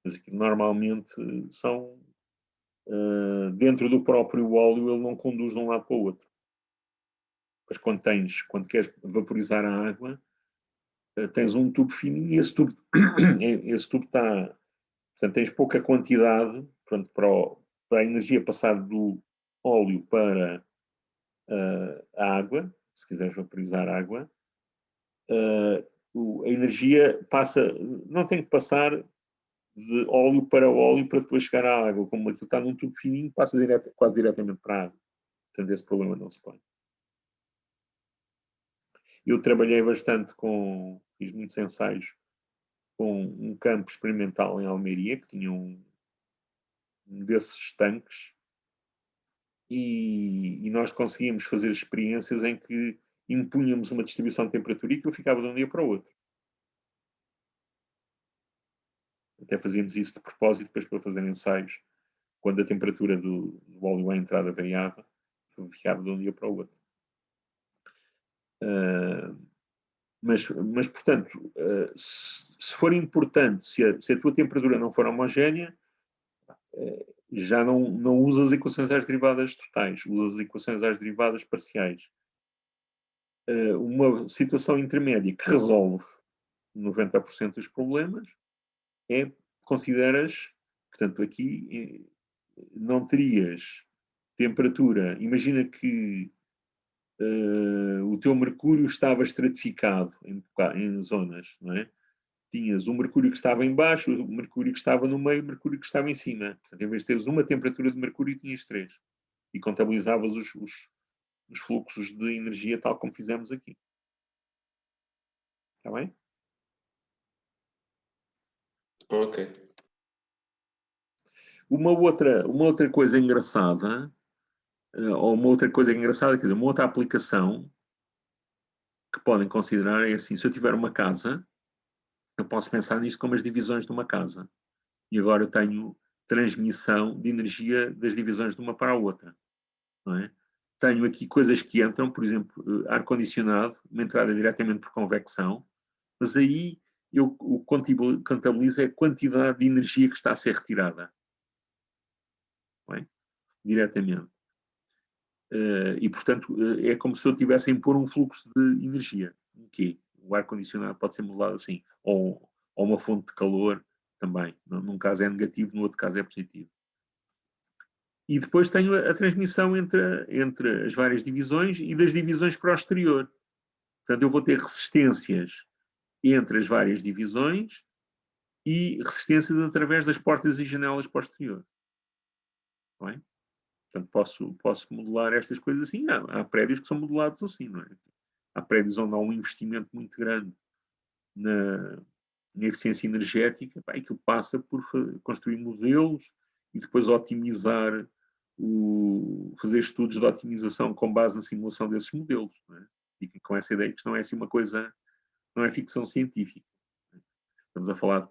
Mas aqui normalmente são dentro do próprio óleo, ele não conduz de um lado para o outro. Mas quando queres vaporizar a água, tens um tubo fininho e esse tubo está. Portanto, tens pouca quantidade, portanto, para a energia passar do óleo para a água, se quiseres vaporizar água, a energia passa, não tem que passar de óleo para óleo para depois chegar à água. Como aquilo está num tubo fininho, passa quase diretamente para a água. Portanto, esse problema não se põe. Eu trabalhei bastante fiz muitos ensaios com um campo experimental em Almeria, que tinha um desses tanques, e nós conseguíamos fazer experiências em que impunhamos uma distribuição de temperatura e aquilo ficava de um dia para o outro. Até fazíamos isso de propósito, depois para fazer ensaios, quando a temperatura do óleo à entrada variava, ficava de um dia para o outro. Mas portanto, se for importante, se a tua temperatura não for homogénea, já não usas equações às derivadas totais, usas equações às derivadas parciais. Uma situação intermédia que resolve 90% dos problemas consideras, portanto, aqui não terias temperatura. Imagina que o teu mercúrio estava estratificado em zonas, não é? Tinhas o mercúrio que estava em baixo, o mercúrio que estava no meio, o mercúrio que estava em cima. Portanto, em vez de teres uma temperatura de mercúrio, tinhas 3. E contabilizavas os fluxos de energia tal como fizemos aqui. Está bem? Ok. Uma outra coisa engraçada, ou uma outra coisa engraçada, quer dizer, uma outra aplicação que podem considerar é assim, se eu tiver uma casa, eu posso pensar nisto como as divisões de uma casa. E agora eu tenho transmissão de energia das divisões de uma para a outra. Não é? Tenho aqui coisas que entram, por exemplo, ar-condicionado, uma entrada diretamente por convecção, mas aí eu contabilizo a quantidade de energia que está a ser retirada. Não é? Diretamente. E, portanto, é como se eu tivesse a impor um fluxo de energia. O quê? O ar-condicionado pode ser modelado assim. Ou uma fonte de calor também. Num caso é negativo, no outro caso é positivo. E depois tenho a transmissão entre as várias divisões e das divisões para o exterior. Portanto, eu vou ter resistências entre as várias divisões e resistências através das portas e janelas para o exterior. Não é? Portanto, posso modelar estas coisas assim. Há prédios que são modelados assim, não é? Há prédios onde há um investimento muito grande na eficiência energética, e aquilo passa por construir modelos e depois otimizar, fazer estudos de otimização com base na simulação desses modelos. Não é? E com essa ideia que isto não é assim uma coisa, não é ficção científica. Estamos a falar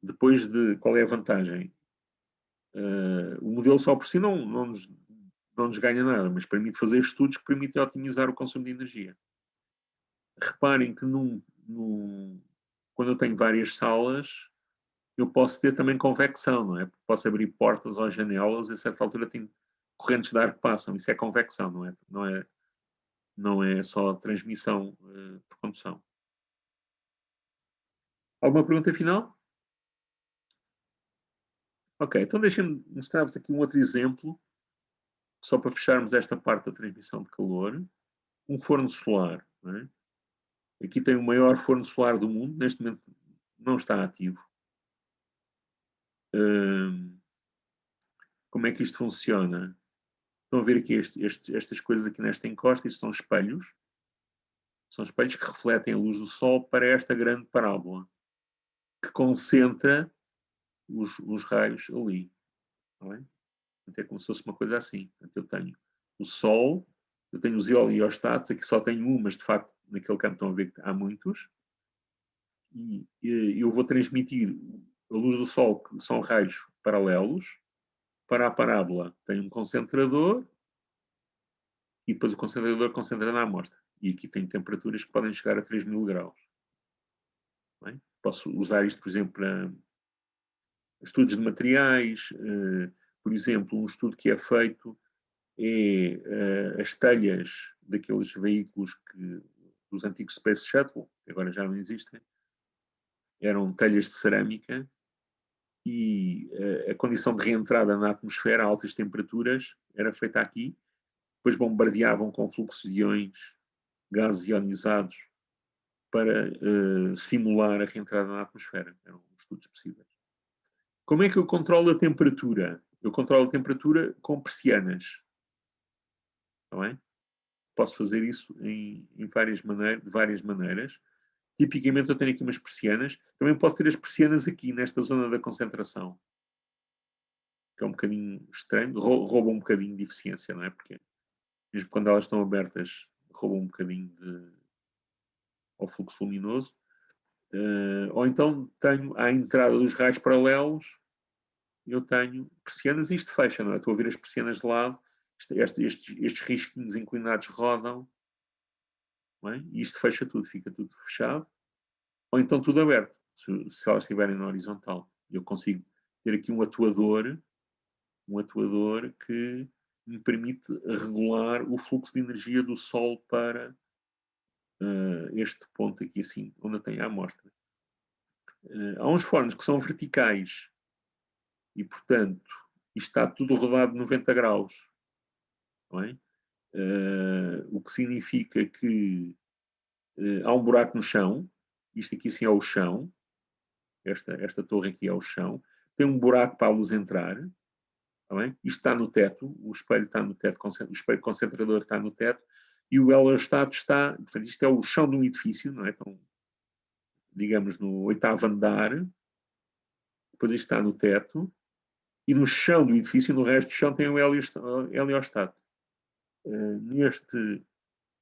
depois de qual é a vantagem. O modelo só por si não nos ganha nada, mas permite fazer estudos que permitem otimizar o consumo de energia. Reparem que quando eu tenho várias salas, eu posso ter também convecção, não é? Posso abrir portas ou janelas e a certa altura tem correntes de ar que passam. Isso é convecção, não é só transmissão por condução. Alguma pergunta final? Ok, então deixem-me mostrar-vos aqui um outro exemplo, só para fecharmos esta parte da transmissão de calor. Um forno solar. Não é? Aqui tem o maior forno solar do mundo, neste momento não está ativo. Como é que isto funciona? Estão a ver aqui estas coisas aqui nesta encosta, isto são espelhos. São espelhos que refletem a luz do Sol para esta grande parábola, que concentra os raios ali. Não é? É como se fosse uma coisa assim. Portanto, eu tenho o Sol, eu tenho os heliostatos, aqui só tenho um, mas de facto naquele campo estão a ver que há muitos, e eu vou transmitir a luz do Sol, que são raios paralelos, para a parábola. Tenho um concentrador, e depois o concentrador concentra na amostra. E aqui tem temperaturas que podem chegar a 3.000 graus. Não é? Posso usar isto, por exemplo, estudos de materiais, por exemplo, um estudo que é feito é as telhas daqueles veículos dos antigos Space Shuttle, que agora já não existem, eram telhas de cerâmica e a condição de reentrada na atmosfera a altas temperaturas era feita aqui, depois bombardeavam com fluxos de íons, gases ionizados, para simular a reentrada na atmosfera. Eram estudos possíveis. Como é que eu controlo a temperatura? Eu controlo a temperatura com persianas. Está bem? Posso fazer isso de várias maneiras. Tipicamente eu tenho aqui umas persianas. Também posso ter as persianas aqui, nesta zona da concentração. Que é um bocadinho estranho. Rouba um bocadinho de eficiência, não é? Porque mesmo quando elas estão abertas, roubam um bocadinho ao fluxo luminoso. Ou então tenho à entrada dos raios paralelos, eu tenho persianas e isto fecha, não é? Estou a ver as persianas de lado, estes risquinhos inclinados rodam, não é? E isto fecha tudo, fica tudo fechado. Ou então tudo aberto, se elas estiverem na horizontal. Eu consigo ter aqui um atuador que me permite regular o fluxo de energia do Sol para este ponto aqui assim, onde eu tenho a amostra. Há uns fornos que são verticais e, portanto, isto está tudo rodado de 90 graus. Não é? O que significa que há um buraco no chão. Isto aqui sim é o chão. Esta torre aqui é o chão. Tem um buraco para a luz entrar. Não é? Isto está no teto. O espelho está no teto. O espelho concentrador está no teto. E o heliostato está... Portanto, isto é o chão de um edifício. Não é? Então, digamos, no 8º andar. Depois isto está no teto. E no chão do edifício, no resto do chão, tem o heliostato.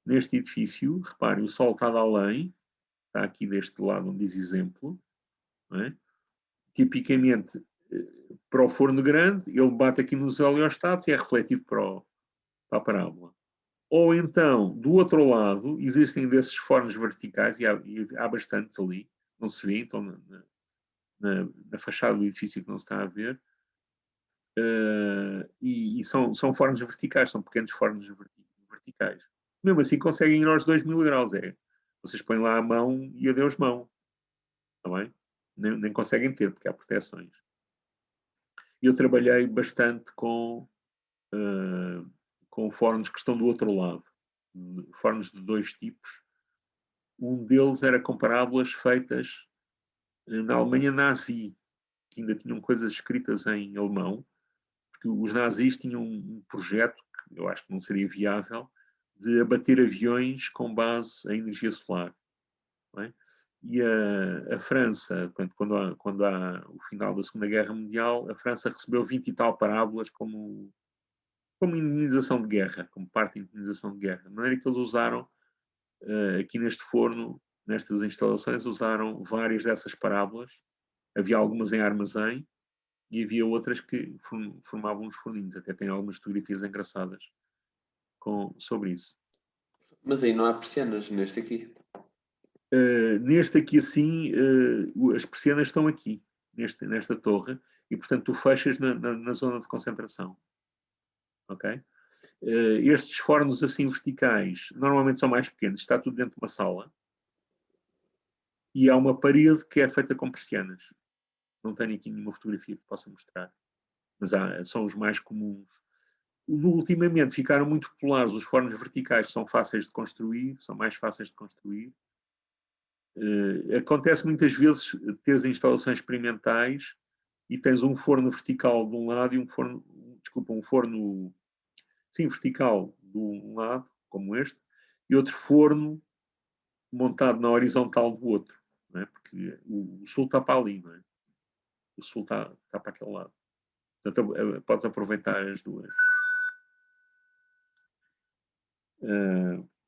Neste edifício, reparem, o sol está de além, está aqui deste lado onde diz exemplo, não é? Tipicamente, para o forno grande, ele bate aqui nos heliostatos e é refletido para a parábola. Ou então, do outro lado, existem desses fornos verticais, e há bastantes ali, não se vê, então na fachada do edifício que não se está a ver, e são fornos verticais, são pequenos fornos verticais. Mesmo assim conseguem ir aos 2000 graus. Vocês põem lá a mão e adeus mão. Está bem? Nem conseguem ter, porque há proteções. Eu trabalhei bastante com fornos que estão do outro lado. Fornos de 2 tipos. Um deles era com parábolas feitas na Alemanha nazi, que ainda tinham coisas escritas em alemão, porque os nazis tinham um projeto, que eu acho que não seria viável, de abater aviões com base em energia solar. Não é? E a França, quando há o final da Segunda Guerra Mundial, a França recebeu 20 e tal parábolas como indemnização de guerra, como parte de indemnização de guerra. De maneira que eles usaram, aqui neste forno, nestas instalações, usaram várias dessas parábolas. Havia algumas em armazém e havia outras que formavam os forninhos. Até tem algumas fotografias engraçadas sobre isso. Mas aí não há persianas neste aqui. Neste aqui assim, as persianas estão aqui, nesta torre, e portanto tu fechas na zona de concentração. Ok? Estes fornos assim verticais normalmente são mais pequenos, está tudo dentro de uma sala e há uma parede que é feita com persianas. Não tenho aqui nenhuma fotografia que possa mostrar, mas são os mais comuns. Ultimamente ficaram muito populares os fornos verticais, são fáceis de construir, são mais fáceis de construir. Acontece muitas vezes teres instalações experimentais e tens um forno vertical de um lado e um forno vertical de um lado, como este, e outro forno montado na horizontal do outro, não é? Porque o sul está para ali, não é? O sul está para aquele lado. Portanto, podes aproveitar as duas.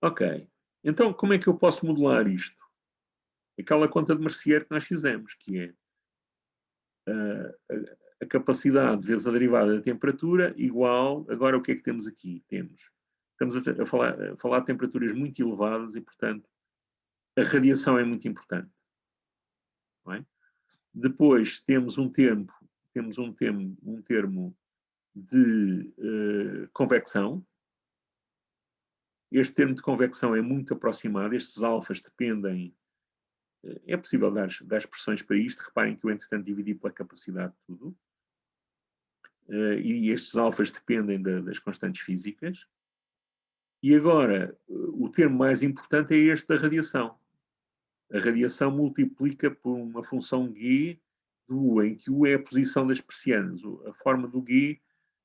Ok. Então, como é que eu posso modelar isto? Aquela conta de Mercier que nós fizemos, que é a capacidade vezes a derivada da temperatura igual, agora o que é que temos aqui? Estamos a falar de temperaturas muito elevadas e, portanto, a radiação é muito importante. Não é? Depois temos um tempo temos um termo de convecção. Este termo de convecção é muito aproximado, estes alfas dependem, é possível dar expressões para isto, reparem que eu entretanto dividi pela capacidade de tudo, e estes alfas dependem das constantes físicas. E agora, o termo mais importante é este da radiação. A radiação multiplica por uma função G do U, em que U é a posição das persianas. A forma do G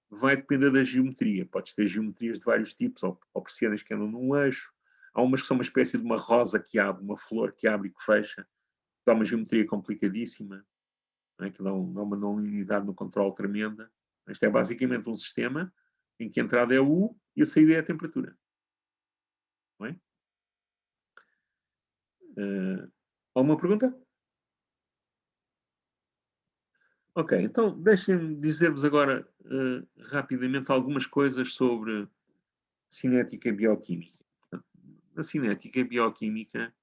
vai depender da geometria. Podes ter geometrias de vários tipos, ou persianas que andam num eixo. Há umas que são uma espécie de uma rosa que abre, uma flor que abre e que fecha. Dá uma geometria complicadíssima, que dá uma não linearidade no controle tremenda. Isto é basicamente um sistema em que a entrada é U e a saída é a temperatura. Não é? Alguma pergunta? Ok, então deixem-me dizer-vos agora rapidamente algumas coisas sobre cinética e bioquímica. Na cinética e bioquímica,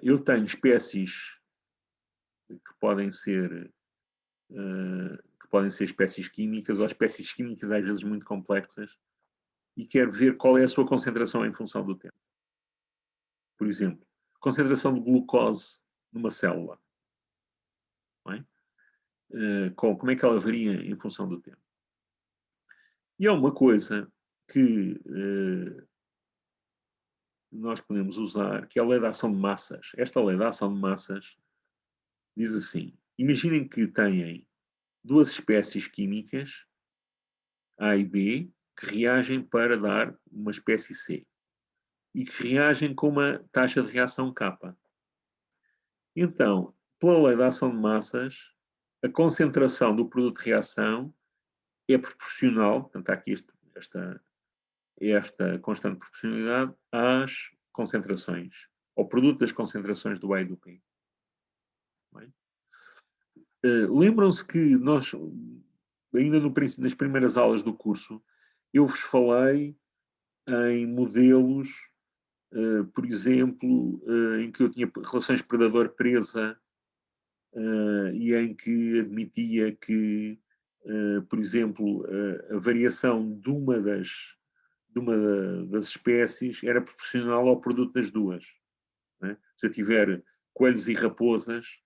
eu tenho espécies que podem ser espécies químicas ou espécies químicas às vezes muito complexas e quero ver qual é a sua concentração em função do tempo. Por exemplo, concentração de glucose numa célula. Não é? Como é que ela varia em função do tempo? E é uma coisa que nós podemos usar, que é a lei da ação de massas. Esta lei da ação de massas diz assim: imaginem que têm duas espécies químicas, A e B, que reagem para dar uma espécie C e que reagem com uma taxa de reação K. Então, pela lei da ação de massas, a concentração do produto de reação é proporcional, portanto, há aqui esta constante proporcionalidade às concentrações, ao produto das concentrações do A e do B. Lembram-se que nós, ainda nas primeiras aulas do curso, eu vos falei em modelos, por exemplo, em que eu tinha relações predador-presa e em que admitia que, por exemplo, a variação de uma das espécies era proporcional ao produto das duas. Não é? Se eu tiver coelhos e raposas,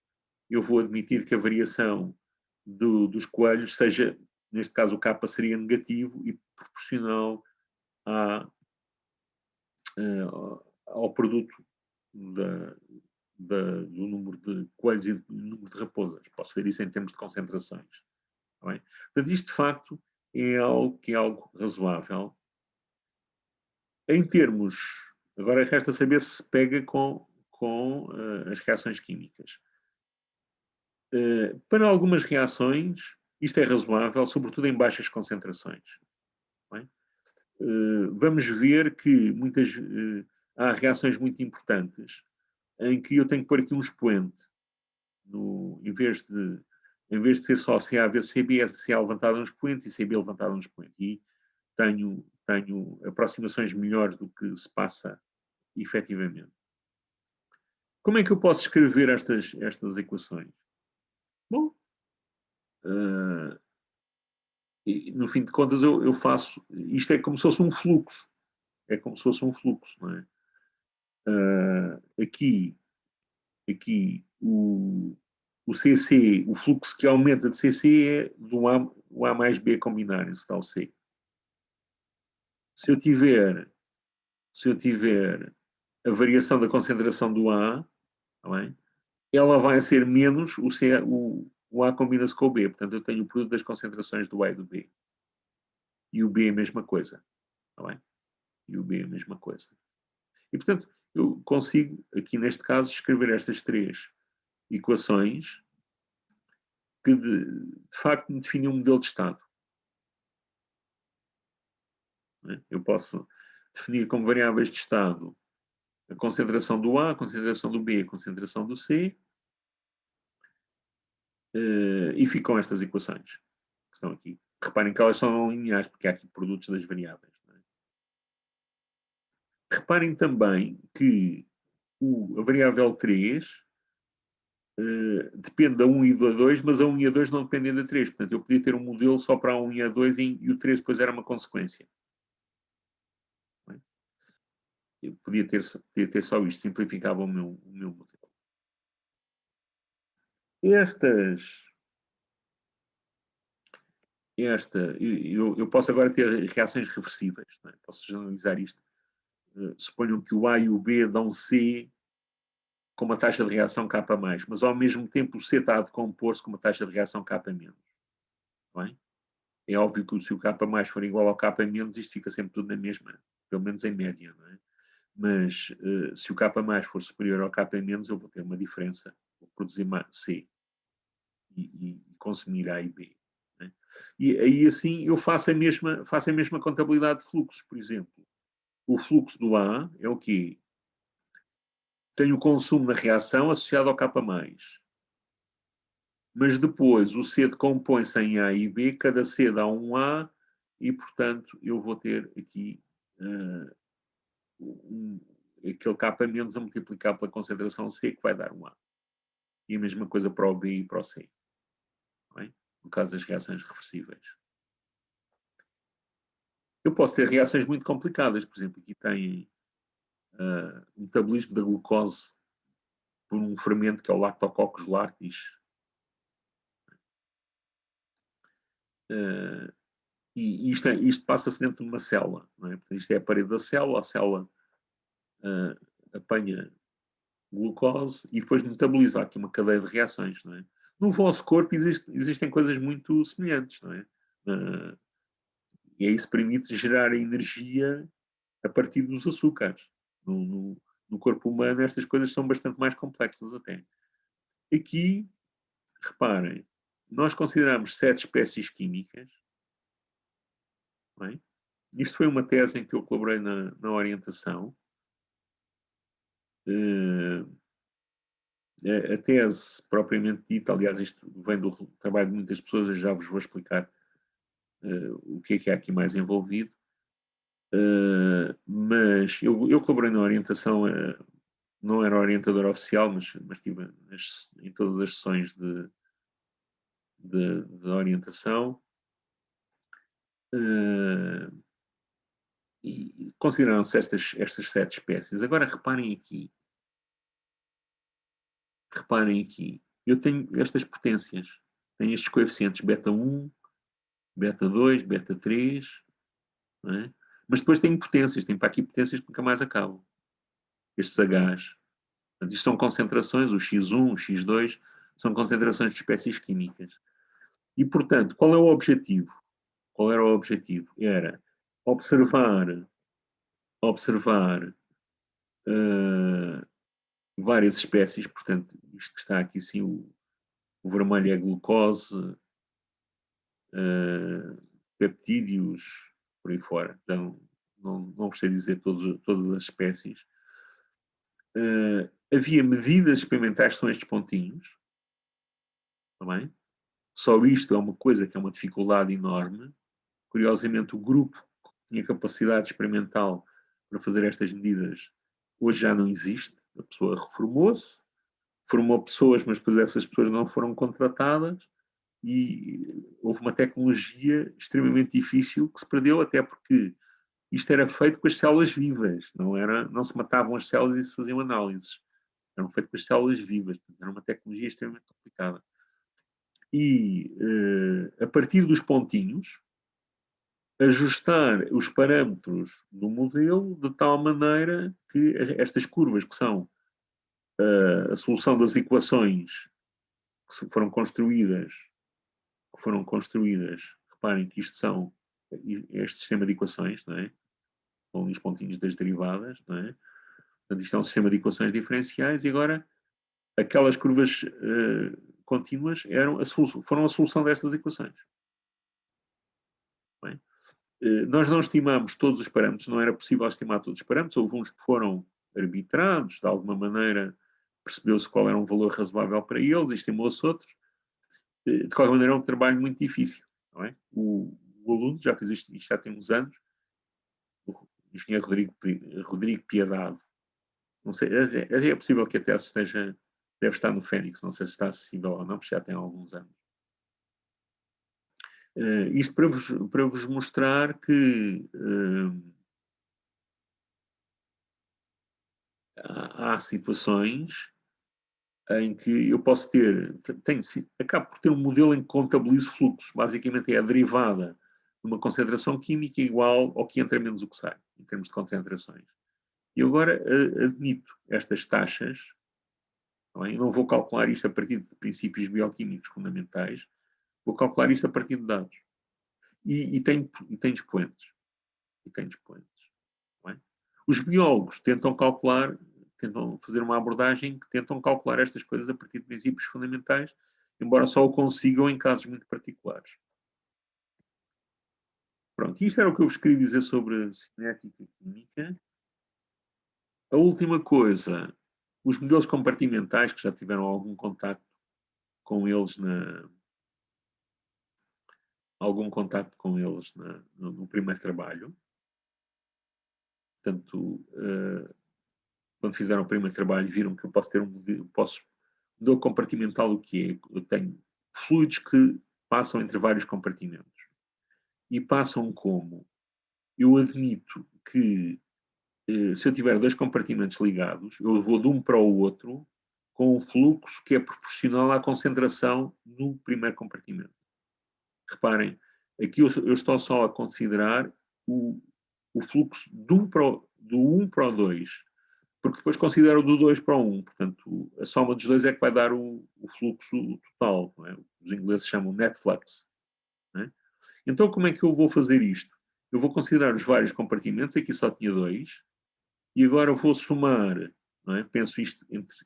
eu vou admitir que a variação dos coelhos seja, neste caso o K seria negativo e proporcional ao produto do número de coelhos e do número de raposas. Posso ver isso em termos de concentrações. Tá bem? Portanto, isto de facto é algo razoável. Em termos, agora resta saber se pega com as reações químicas. Para algumas reações, isto é razoável, sobretudo em baixas concentrações. Vamos ver que há reações muito importantes em que eu tenho que pôr aqui um expoente. Em vez de ser só CA vezes CB, é CA levantado um expoente e CB levantado um expoente. E tenho aproximações melhores do que se passa efetivamente. Como é que eu posso escrever estas equações? Bom, no fim de contas eu faço, isto é como se fosse um fluxo. É como se fosse um fluxo, não é? Aqui o CC, o fluxo que aumenta de CC é do A mais B combinarem-se, dá o C. Se eu tiver a variação da concentração do A, tá bem? Ela vai ser menos o A combina-se com o B. Portanto, eu tenho o produto das concentrações do A e do B. E o B é a mesma coisa. Tá bem? E o B é a mesma coisa. E, portanto, eu consigo, aqui neste caso, escrever estas três equações que, de facto, me definem um modelo de estado. Eu posso definir como variáveis de estado a concentração do A, a concentração do B, a concentração do C, e ficam estas equações que estão aqui. Reparem que elas são não lineares, porque há aqui produtos das variáveis. Não é? Reparem também que a variável 3 depende da 1 e da 2, mas a 1 e a 2 não dependem da 3. Portanto, eu podia ter um modelo só para a 1 e a 2 e o 3 depois era uma consequência. Eu podia ter só isto, simplificava o meu modelo. Eu posso agora ter reações reversíveis, não é? Posso generalizar isto. Suponham que o A e o B dão C com uma taxa de reação K+, mas ao mesmo tempo o C está a decompor-se com uma taxa de reação K-. Não é? É óbvio que se o K+ for igual ao K-, isto fica sempre tudo na mesma, pelo menos em média, não é? Mas se o K+ for superior ao K-, eu vou ter uma diferença, vou produzir C e consumir A e B. Não é? E aí assim eu faço a mesma contabilidade de fluxos. Por exemplo, o fluxo do A é o quê? Tenho o consumo na reação associado ao K+. Mas depois o C decompõe-se em A e B, cada C dá um A, e portanto eu vou ter aqui aquele K- a multiplicar pela concentração C, que vai dar um A. E a mesma coisa para o B e para o C. Não é? No caso das reações reversíveis. Eu posso ter reações muito complicadas. Por exemplo, aqui tem o metabolismo da glucose por um fermento que é o Lactococcus lactis. E isto passa-se dentro de uma célula. Não é? Portanto, isto é a parede da célula, a célula apanha glucose e depois metaboliza aqui uma cadeia de reações. Não é? No vosso corpo existem coisas muito semelhantes. Não é? E isso permite gerar energia a partir dos açúcares. No corpo humano estas coisas são bastante mais complexas até. Aqui, reparem, nós consideramos 7 espécies químicas. Não é? Isto foi uma tese em que eu colaborei na orientação. A tese propriamente dita, aliás, isto vem do trabalho de muitas pessoas, eu já vos vou explicar o que é aqui mais envolvido. Mas eu colaborei na orientação, não era orientador oficial, mas estive em todas as sessões de orientação. E consideraram-se estas 7 espécies. Agora reparem aqui, eu tenho estas potências, tenho estes coeficientes beta 1, beta 2, beta 3, não é? Mas depois tenho potências, tenho para aqui potências que nunca mais acabam. Estes Hs. Portanto, isto são concentrações, o X1, o X2, são concentrações de espécies químicas. E, portanto, qual é o objetivo? Qual era o objetivo? Era observar várias espécies, portanto, isto que está aqui, sim, o vermelho é glucose, peptídeos, por aí fora. Já não sei dizer todas as espécies. Havia medidas experimentais, são estes pontinhos. Também. Só isto é uma coisa que é uma dificuldade enorme. Curiosamente, o grupo que tinha capacidade experimental para fazer estas medidas hoje já não existe. A pessoa reformou-se, formou pessoas, mas depois essas pessoas não foram contratadas e houve uma tecnologia extremamente difícil que se perdeu, até porque isto era feito com as células vivas, não se matavam as células e se faziam análises. Eram feitas com as células vivas, era uma tecnologia extremamente complicada. E a partir dos pontinhos, ajustar os parâmetros do modelo de tal maneira que estas curvas, que são a solução das equações que foram construídas, reparem que isto são este sistema de equações, não é? Com os pontinhos das derivadas, não é? Portanto, isto é um sistema de equações diferenciais e agora aquelas curvas contínuas foram a solução destas equações. Bem? Nós não estimamos todos os parâmetros, não era possível estimar todos os parâmetros, houve uns que foram arbitrados, de alguma maneira percebeu-se qual era um valor razoável para eles, estimou-se outros. De qualquer maneira é um trabalho muito difícil. Não é? O aluno já fez isto já tem uns anos, o engenheiro Rodrigo Piedade, não sei, é possível que a tese esteja deve estar no Fênix, não sei se está acessível ou não, porque já tem alguns anos. Isto para vos mostrar que há situações em que eu posso acabo por ter um modelo em que contabilizo fluxos. Basicamente é a derivada de uma concentração química igual ao que entra menos o que sai, em termos de concentrações. E agora admito estas taxas, não vou calcular isto a partir de princípios bioquímicos fundamentais, vou calcular isto a partir de dados. E tem expoentes. Os biólogos tentam fazer uma abordagem que tentam calcular estas coisas a partir de princípios fundamentais, embora só o consigam em casos muito particulares. Pronto, isto era o que eu vos queria dizer sobre cinética e química. A última coisa, os modelos compartimentais, que já tiveram algum contacto com eles no primeiro trabalho. Portanto, quando fizeram o primeiro trabalho, viram que eu posso ter um modelo compartimental, o que é? Eu tenho fluidos que passam entre vários compartimentos. E passam como? Eu admito que, se eu tiver dois compartimentos ligados, eu vou de um para o outro com um fluxo que é proporcional à concentração no primeiro compartimento. Reparem, aqui eu estou só a considerar o fluxo do 1 para o 2, porque depois considero do 2 para o 1. Portanto, a soma dos dois é que vai dar o fluxo total. Não é? Os ingleses chamam net flux. Não é? Então, como é que eu vou fazer isto? Eu vou considerar os vários compartimentos, aqui só tinha 2, e agora vou somar, não é? Penso isto entre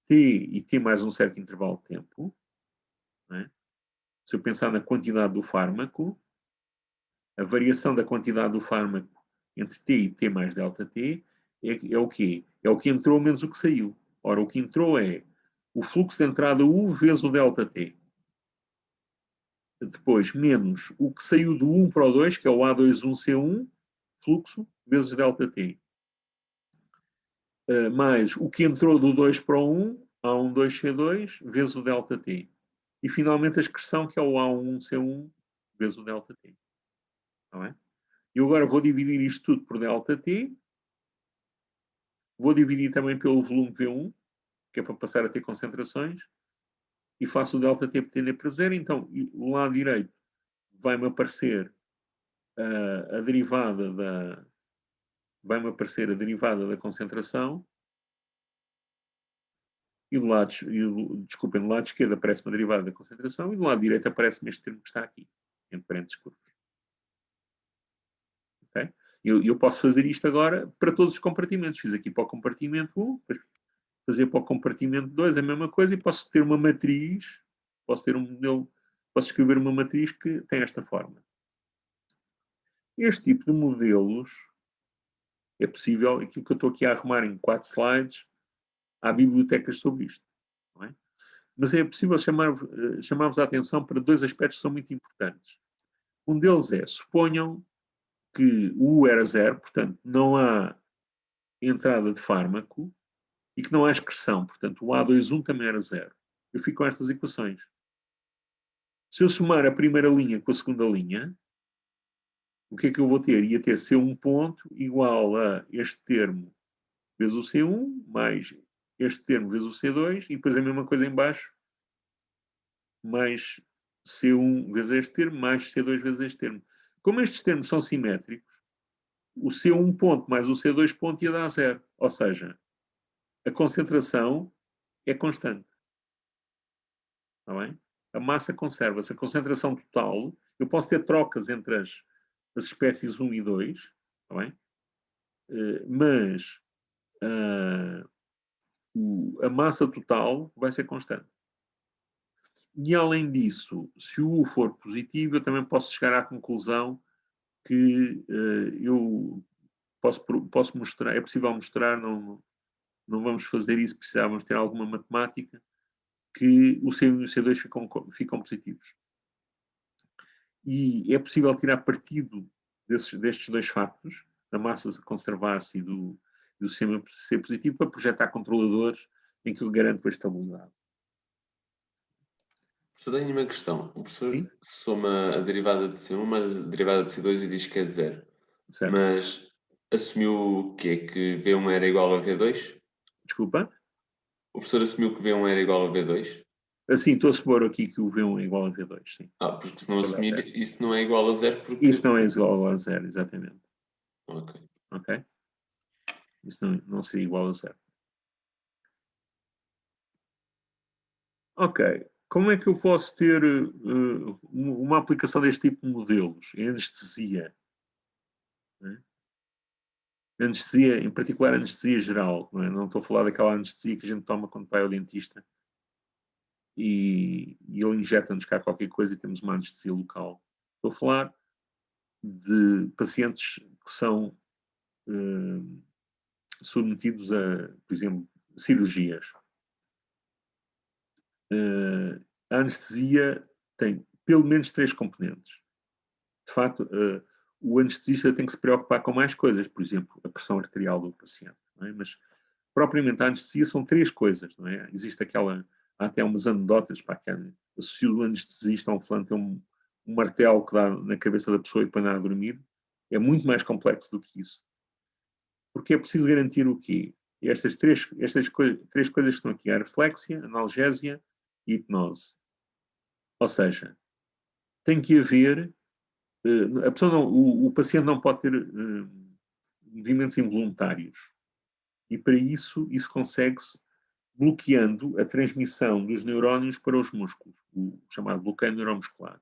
t e t mais um certo intervalo de tempo. Não é? Se eu pensar na quantidade do fármaco, a variação da quantidade do fármaco entre t e t mais delta t é o quê? É o que entrou menos o que saiu. Ora, o que entrou é o fluxo de entrada U vezes o delta t. Depois, menos o que saiu do 1 para o 2, que é o A21C1, fluxo, vezes delta t. Mais o que entrou do 2 para o 1, A12C2, vezes o delta t. E, finalmente, a expressão, que é o A11C1, vezes o delta t. Não é? Eu agora vou dividir isto tudo por delta t. Vou dividir também pelo volume V1, que é para passar a ter concentrações. E faço o delta t tender para zero. Então, o lado direito vai-me aparecer a derivada da concentração. E do lado esquerdo aparece-me a derivada da concentração. E do lado direito aparece-me este termo que está aqui, entre parênteses curvos. Okay? Eu posso fazer isto agora para todos os compartimentos. Fiz aqui para o compartimento 1, depois fazer para o compartimento 2 a mesma coisa, e posso ter uma matriz, posso ter um modelo, posso escrever uma matriz que tem esta forma. Este tipo de modelos é possível, aquilo que eu estou aqui a arrumar em 4 slides, há bibliotecas sobre isto. Não é? Mas é possível chamar-vos a atenção para dois aspectos que são muito importantes. Um deles é, suponham que o U era 0, portanto, não há entrada de fármaco, e que não há excreção, portanto, o A21 também era 0. Eu fico com estas equações. Se eu somar a primeira linha com a segunda linha, o que é que eu vou ter? Ia ter C1 ponto igual a este termo vezes o C1, mais este termo vezes o C2, e depois a mesma coisa em baixo, mais C1 vezes este termo, mais C2 vezes este termo. Como estes termos são simétricos, o C1 ponto mais o C2 ponto ia dar 0. Ou seja, a concentração é constante. Está bem? A massa conserva-se. A concentração total, eu posso ter trocas entre as espécies 1 e 2, está bem? Mas a massa total vai ser constante. E, além disso, se o U for positivo, eu também posso chegar à conclusão que eu posso mostrar, é possível mostrar, não vamos fazer isso, precisávamos ter alguma matemática, que o C1 e o C2 ficam positivos. E é possível tirar partido destes dois factos, da massa conservar-se e do sistema ser positivo, para projetar controladores em que ele garante a estabilidade. Professor, tenho uma questão. O professor Sim. soma a derivada de C1 mais a derivada de C2 e diz que é zero. Certo? Mas assumiu o quê? Que V1 era igual a V2? Desculpa? O professor assumiu que V1 era igual a V2? Assim, estou a supor aqui que o V1 é igual a V2, sim. Porque se não Vai dar assumir, certo. isso não é igual a zero porque... Isso não é igual a zero, exatamente. Ok. Ok? Isso não seria igual a zero. Ok. Como é que eu posso ter uma aplicação deste tipo de modelos em anestesia? Né? Anestesia, em particular anestesia geral. Não estou a falar daquela anestesia que a gente toma quando vai ao dentista e ele injeta-nos cá qualquer coisa e temos uma anestesia local. Estou a falar de pacientes que são submetidos a, por exemplo, cirurgias. A anestesia tem pelo menos 3 componentes. De facto, o anestesista tem que se preocupar com mais coisas, por exemplo, a pressão arterial do paciente. Não é? Mas, propriamente, a anestesia são 3 coisas. Não é? Existe aquela, há até umas anedotas para que associa o anestesista a um fulano, tem um martelo que dá na cabeça da pessoa e põe a dormir. É muito mais complexo do que isso. Porque é preciso garantir o quê? Estas três coisas que estão aqui, a reflexia, analgésia e hipnose. Ou seja, tem que haver, a pessoa não, o paciente não pode ter movimentos involuntários. E para isso consegue-se bloqueando a transmissão dos neurónios para os músculos, o chamado bloqueio neuromuscular.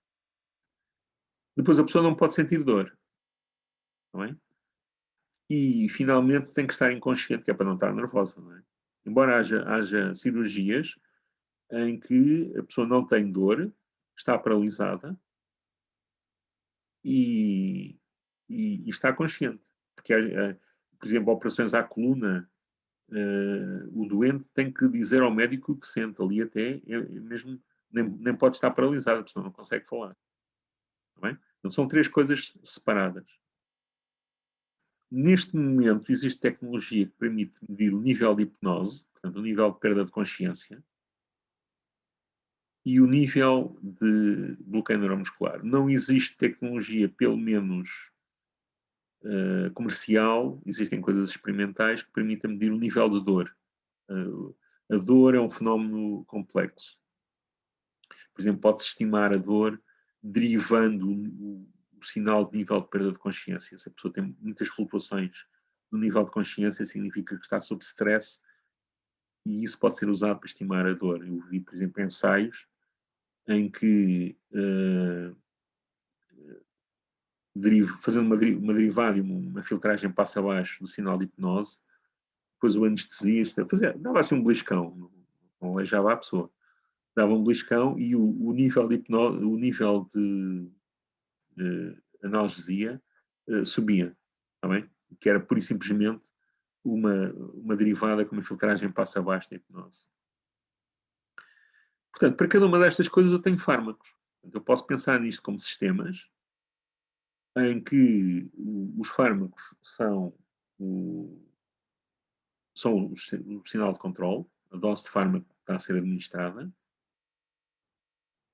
Depois a pessoa não pode sentir dor. Não é? E finalmente tem que estar inconsciente, que é para não estar nervosa. Não é? Embora haja cirurgias em que a pessoa não tem dor, está paralisada e está consciente. Porque, por exemplo, operações à coluna, o doente tem que dizer ao médico o que sente. Ali até, mesmo, nem pode estar paralisado, a pessoa não consegue falar. Não é? Então, são 3 coisas separadas. Neste momento, existe tecnologia que permite medir o nível de hipnose, portanto, o nível de perda de consciência, e o nível de bloqueio neuromuscular. Não existe tecnologia, pelo menos comercial, existem coisas experimentais que permitem medir o nível de dor. A dor é um fenómeno complexo. Por exemplo, pode-se estimar a dor derivando o sinal de nível de perda de consciência. Se a pessoa tem muitas flutuações no nível de consciência, significa que está sob stress e isso pode ser usado para estimar a dor. Eu vi, por exemplo, ensaios em que fazendo uma derivada e uma filtragem passo abaixo do sinal de hipnose, depois o anestesista dava assim um beliscão, não aleijava a pessoa, dava um beliscão e o nível de hipnose, o nível de analgesia subia, tá bem? Que era pura e simplesmente uma derivada com uma filtragem passo abaixo da hipnose. Portanto, para cada uma destas coisas eu tenho fármacos. Eu posso pensar nisto como sistemas em que os fármacos são o sinal de controle, a dose de fármaco que está a ser administrada.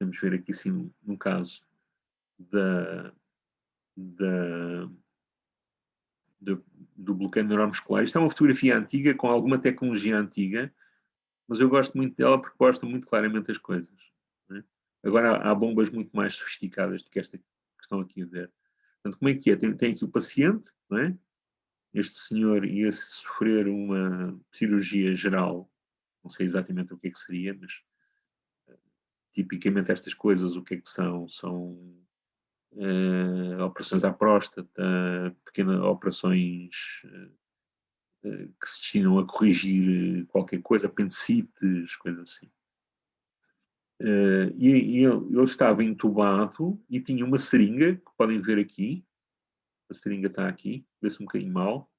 Vamos ver aqui, sim, no caso do bloqueio neuromuscular. Isto é uma fotografia antiga, com alguma tecnologia antiga, mas eu gosto muito dela porque mostra muito claramente as coisas. Né? Agora há bombas muito mais sofisticadas do que esta que estão aqui a ver. Portanto, como é que é? Tem aqui o paciente, não é? Este senhor ia sofrer uma cirurgia geral, não sei exatamente o que é que seria, mas tipicamente estas coisas, o que é que são? São operações à próstata, pequenas operações que se destinam a corrigir qualquer coisa, apendicites, coisas assim. E ele estava entubado e tinha uma seringa, que podem ver aqui, a seringa está aqui, vê-se um bocadinho mal,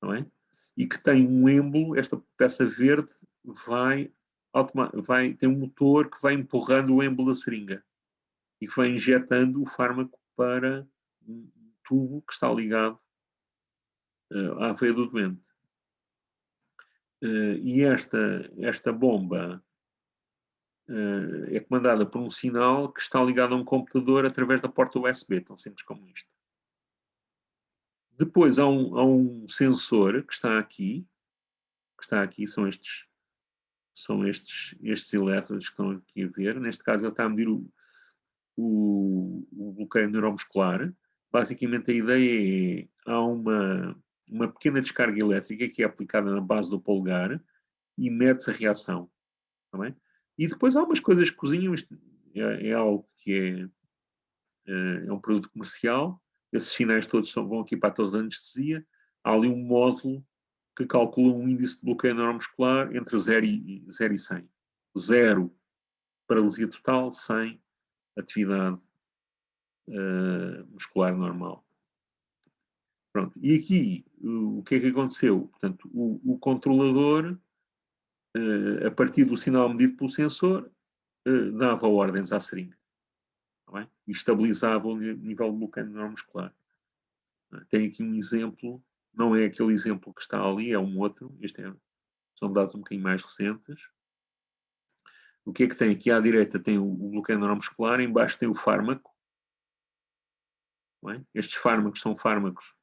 não é? E que tem um êmbolo, esta peça verde tem um motor que vai empurrando o êmbolo da seringa e que vai injetando o fármaco para um tubo que está ligado à veia do doente. e esta bomba é comandada por um sinal que está ligado a um computador através da porta USB, tão simples como isto. Depois há um sensor que está aqui, são estes elétrodos que estão aqui a ver. Neste caso ele está a medir o bloqueio neuromuscular. Basicamente a ideia é, há uma pequena descarga elétrica que é aplicada na base do polegar e mede-se a reação. Tá bem? E depois há umas coisas que cozinham, isto é algo que é um produto comercial, esses sinais todos vão aqui para a torre de anestesia, há ali um módulo que calcula um índice de bloqueio neuromuscular entre 0 e 100. 0, paralisia total, 100, atividade muscular normal. Pronto. E aqui, o que é que aconteceu? Portanto, o controlador, a partir do sinal medido pelo sensor, dava ordens à seringa. Tá bem? E estabilizava o nível de bloqueio neuromuscular. Tem aqui um exemplo, não é aquele exemplo que está ali, é um outro. São dados um bocadinho mais recentes. O que é que tem? Aqui à direita tem o bloqueio neuromuscular, em baixo tem o fármaco. Não é? Estes fármacos são fármacos.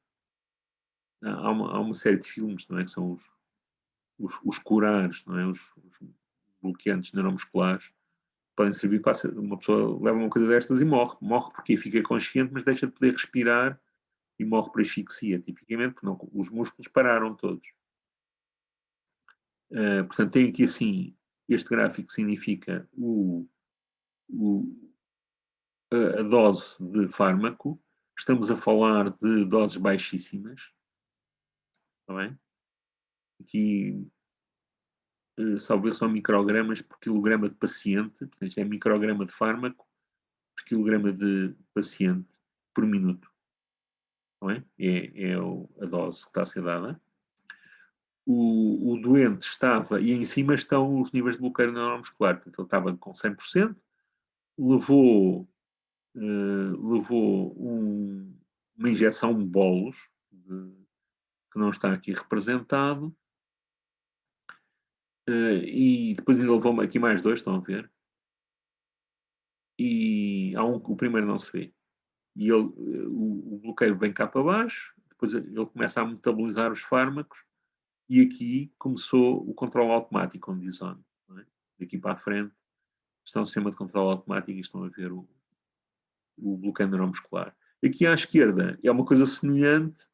Há uma série de filmes, não é? Que são os curares, não é? Os bloqueantes neuromusculares. Podem servir para uma pessoa leva uma coisa destas e morre. Morre porque fica consciente, mas deixa de poder respirar e morre por asfixia, tipicamente, porque não, os músculos pararam todos. Portanto, tem aqui assim, este gráfico significa a dose de fármaco. Estamos a falar de doses baixíssimas. Está bem? Aqui, salvo ver, são microgramas por quilograma de paciente. Portanto, isto é micrograma de fármaco por quilograma de paciente por minuto. Não é? É a dose que está a ser dada. O doente estava, e em cima estão os níveis de bloqueio neuromuscular, portanto ele estava com 100%, levou uma injeção, um bolos, que não está aqui representado, e depois ainda levou aqui mais 2, estão a ver? E o primeiro não se vê. E o bloqueio vem cá para baixo, depois ele começa a metabolizar os fármacos, e aqui começou o controle automático, onde diz on. É? Daqui para a frente está um sistema de controle automático e estão a ver o bloqueio neuromuscular. Aqui à esquerda é uma coisa semelhante,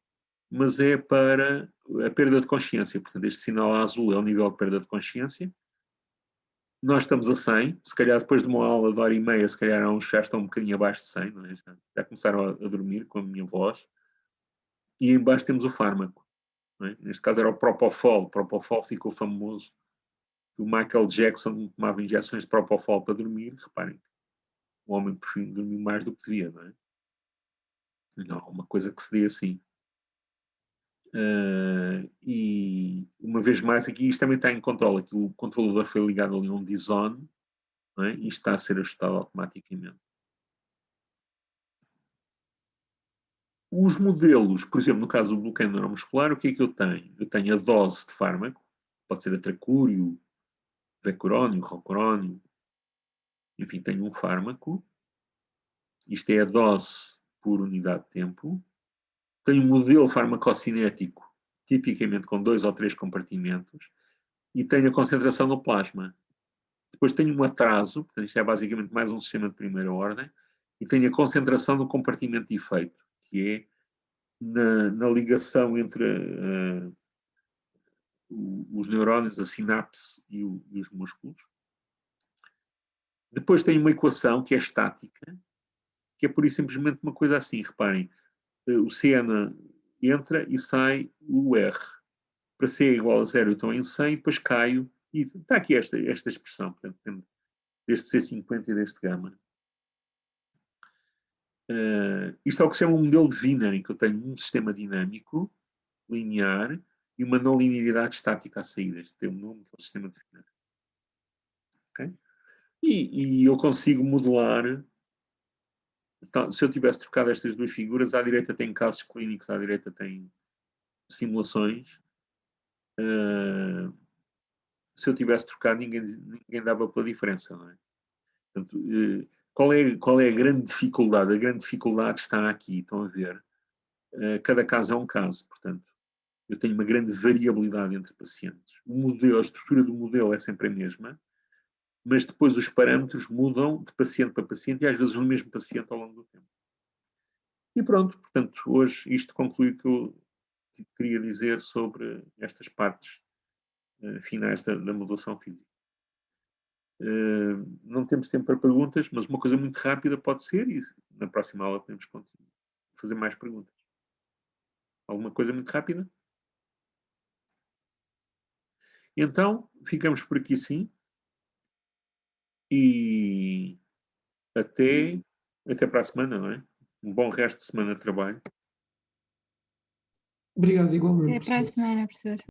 mas é para a perda de consciência. Portanto, este sinal azul é o nível de perda de consciência. Nós estamos a 100, se calhar depois de uma aula de hora e meia, se calhar uns já estão um bocadinho abaixo de 100, não é? Já começaram a dormir com a minha voz. E em baixo temos o fármaco. Não é? Neste caso era o Propofol. O Propofol ficou famoso. O Michael Jackson tomava injeções de Propofol para dormir. Reparem, o homem preferia dormir mais do que devia, não é? Não, uma coisa que se dê assim. E uma vez mais aqui, isto também está em controle. Aqui o controlador foi ligado ali a um DISON, não é? E está a ser ajustado automaticamente. Os modelos, por exemplo, no caso do bloqueio neuromuscular, o que é que eu tenho? Eu tenho a dose de fármaco, pode ser a tracúrio, vecurónio, rocurónio, enfim, tenho um fármaco. Isto é a dose por unidade de tempo. Tenho um modelo farmacocinético, tipicamente com 2 ou 3 compartimentos, e tenho a concentração no plasma. Depois tenho um atraso, portanto isto é basicamente mais um sistema de primeira ordem, e tenho a concentração no compartimento de efeito, que é na ligação entre os neurónios, a sinapse e os músculos. Depois tenho uma equação que é estática, que é pura e simplesmente uma coisa assim, reparem, o CN entra e sai o R. Para C igual a 0 eu estou em 100, depois caio, e está aqui esta expressão, portanto, deste C50 e deste gama. Isto é o que se chama um modelo de Wiener, em que eu tenho um sistema dinâmico, linear, e uma não linearidade estática à saída. Este tem um nome, que é o sistema de Wiener. Okay? E eu consigo modelar. Então, se eu tivesse trocado estas duas figuras, à direita tem casos clínicos, à direita tem simulações. se eu tivesse trocado, ninguém dava pela diferença, não é? Portanto, qual é a grande dificuldade? A grande dificuldade está aqui, estão a ver? Cada caso é um caso, portanto, eu tenho uma grande variabilidade entre pacientes. A estrutura do modelo é sempre a mesma, mas depois os parâmetros mudam de paciente para paciente e às vezes no mesmo paciente ao longo do tempo. E pronto, portanto, hoje isto conclui o que eu queria dizer sobre estas partes finais da modulação física. Não temos tempo para perguntas, mas uma coisa muito rápida pode ser, e na próxima aula podemos fazer mais perguntas. Alguma coisa muito rápida? Então, ficamos por aqui sim. E até para a semana, não é? Um bom resto de semana de trabalho. Obrigado, igualmente. Até para a professor. semana, professor.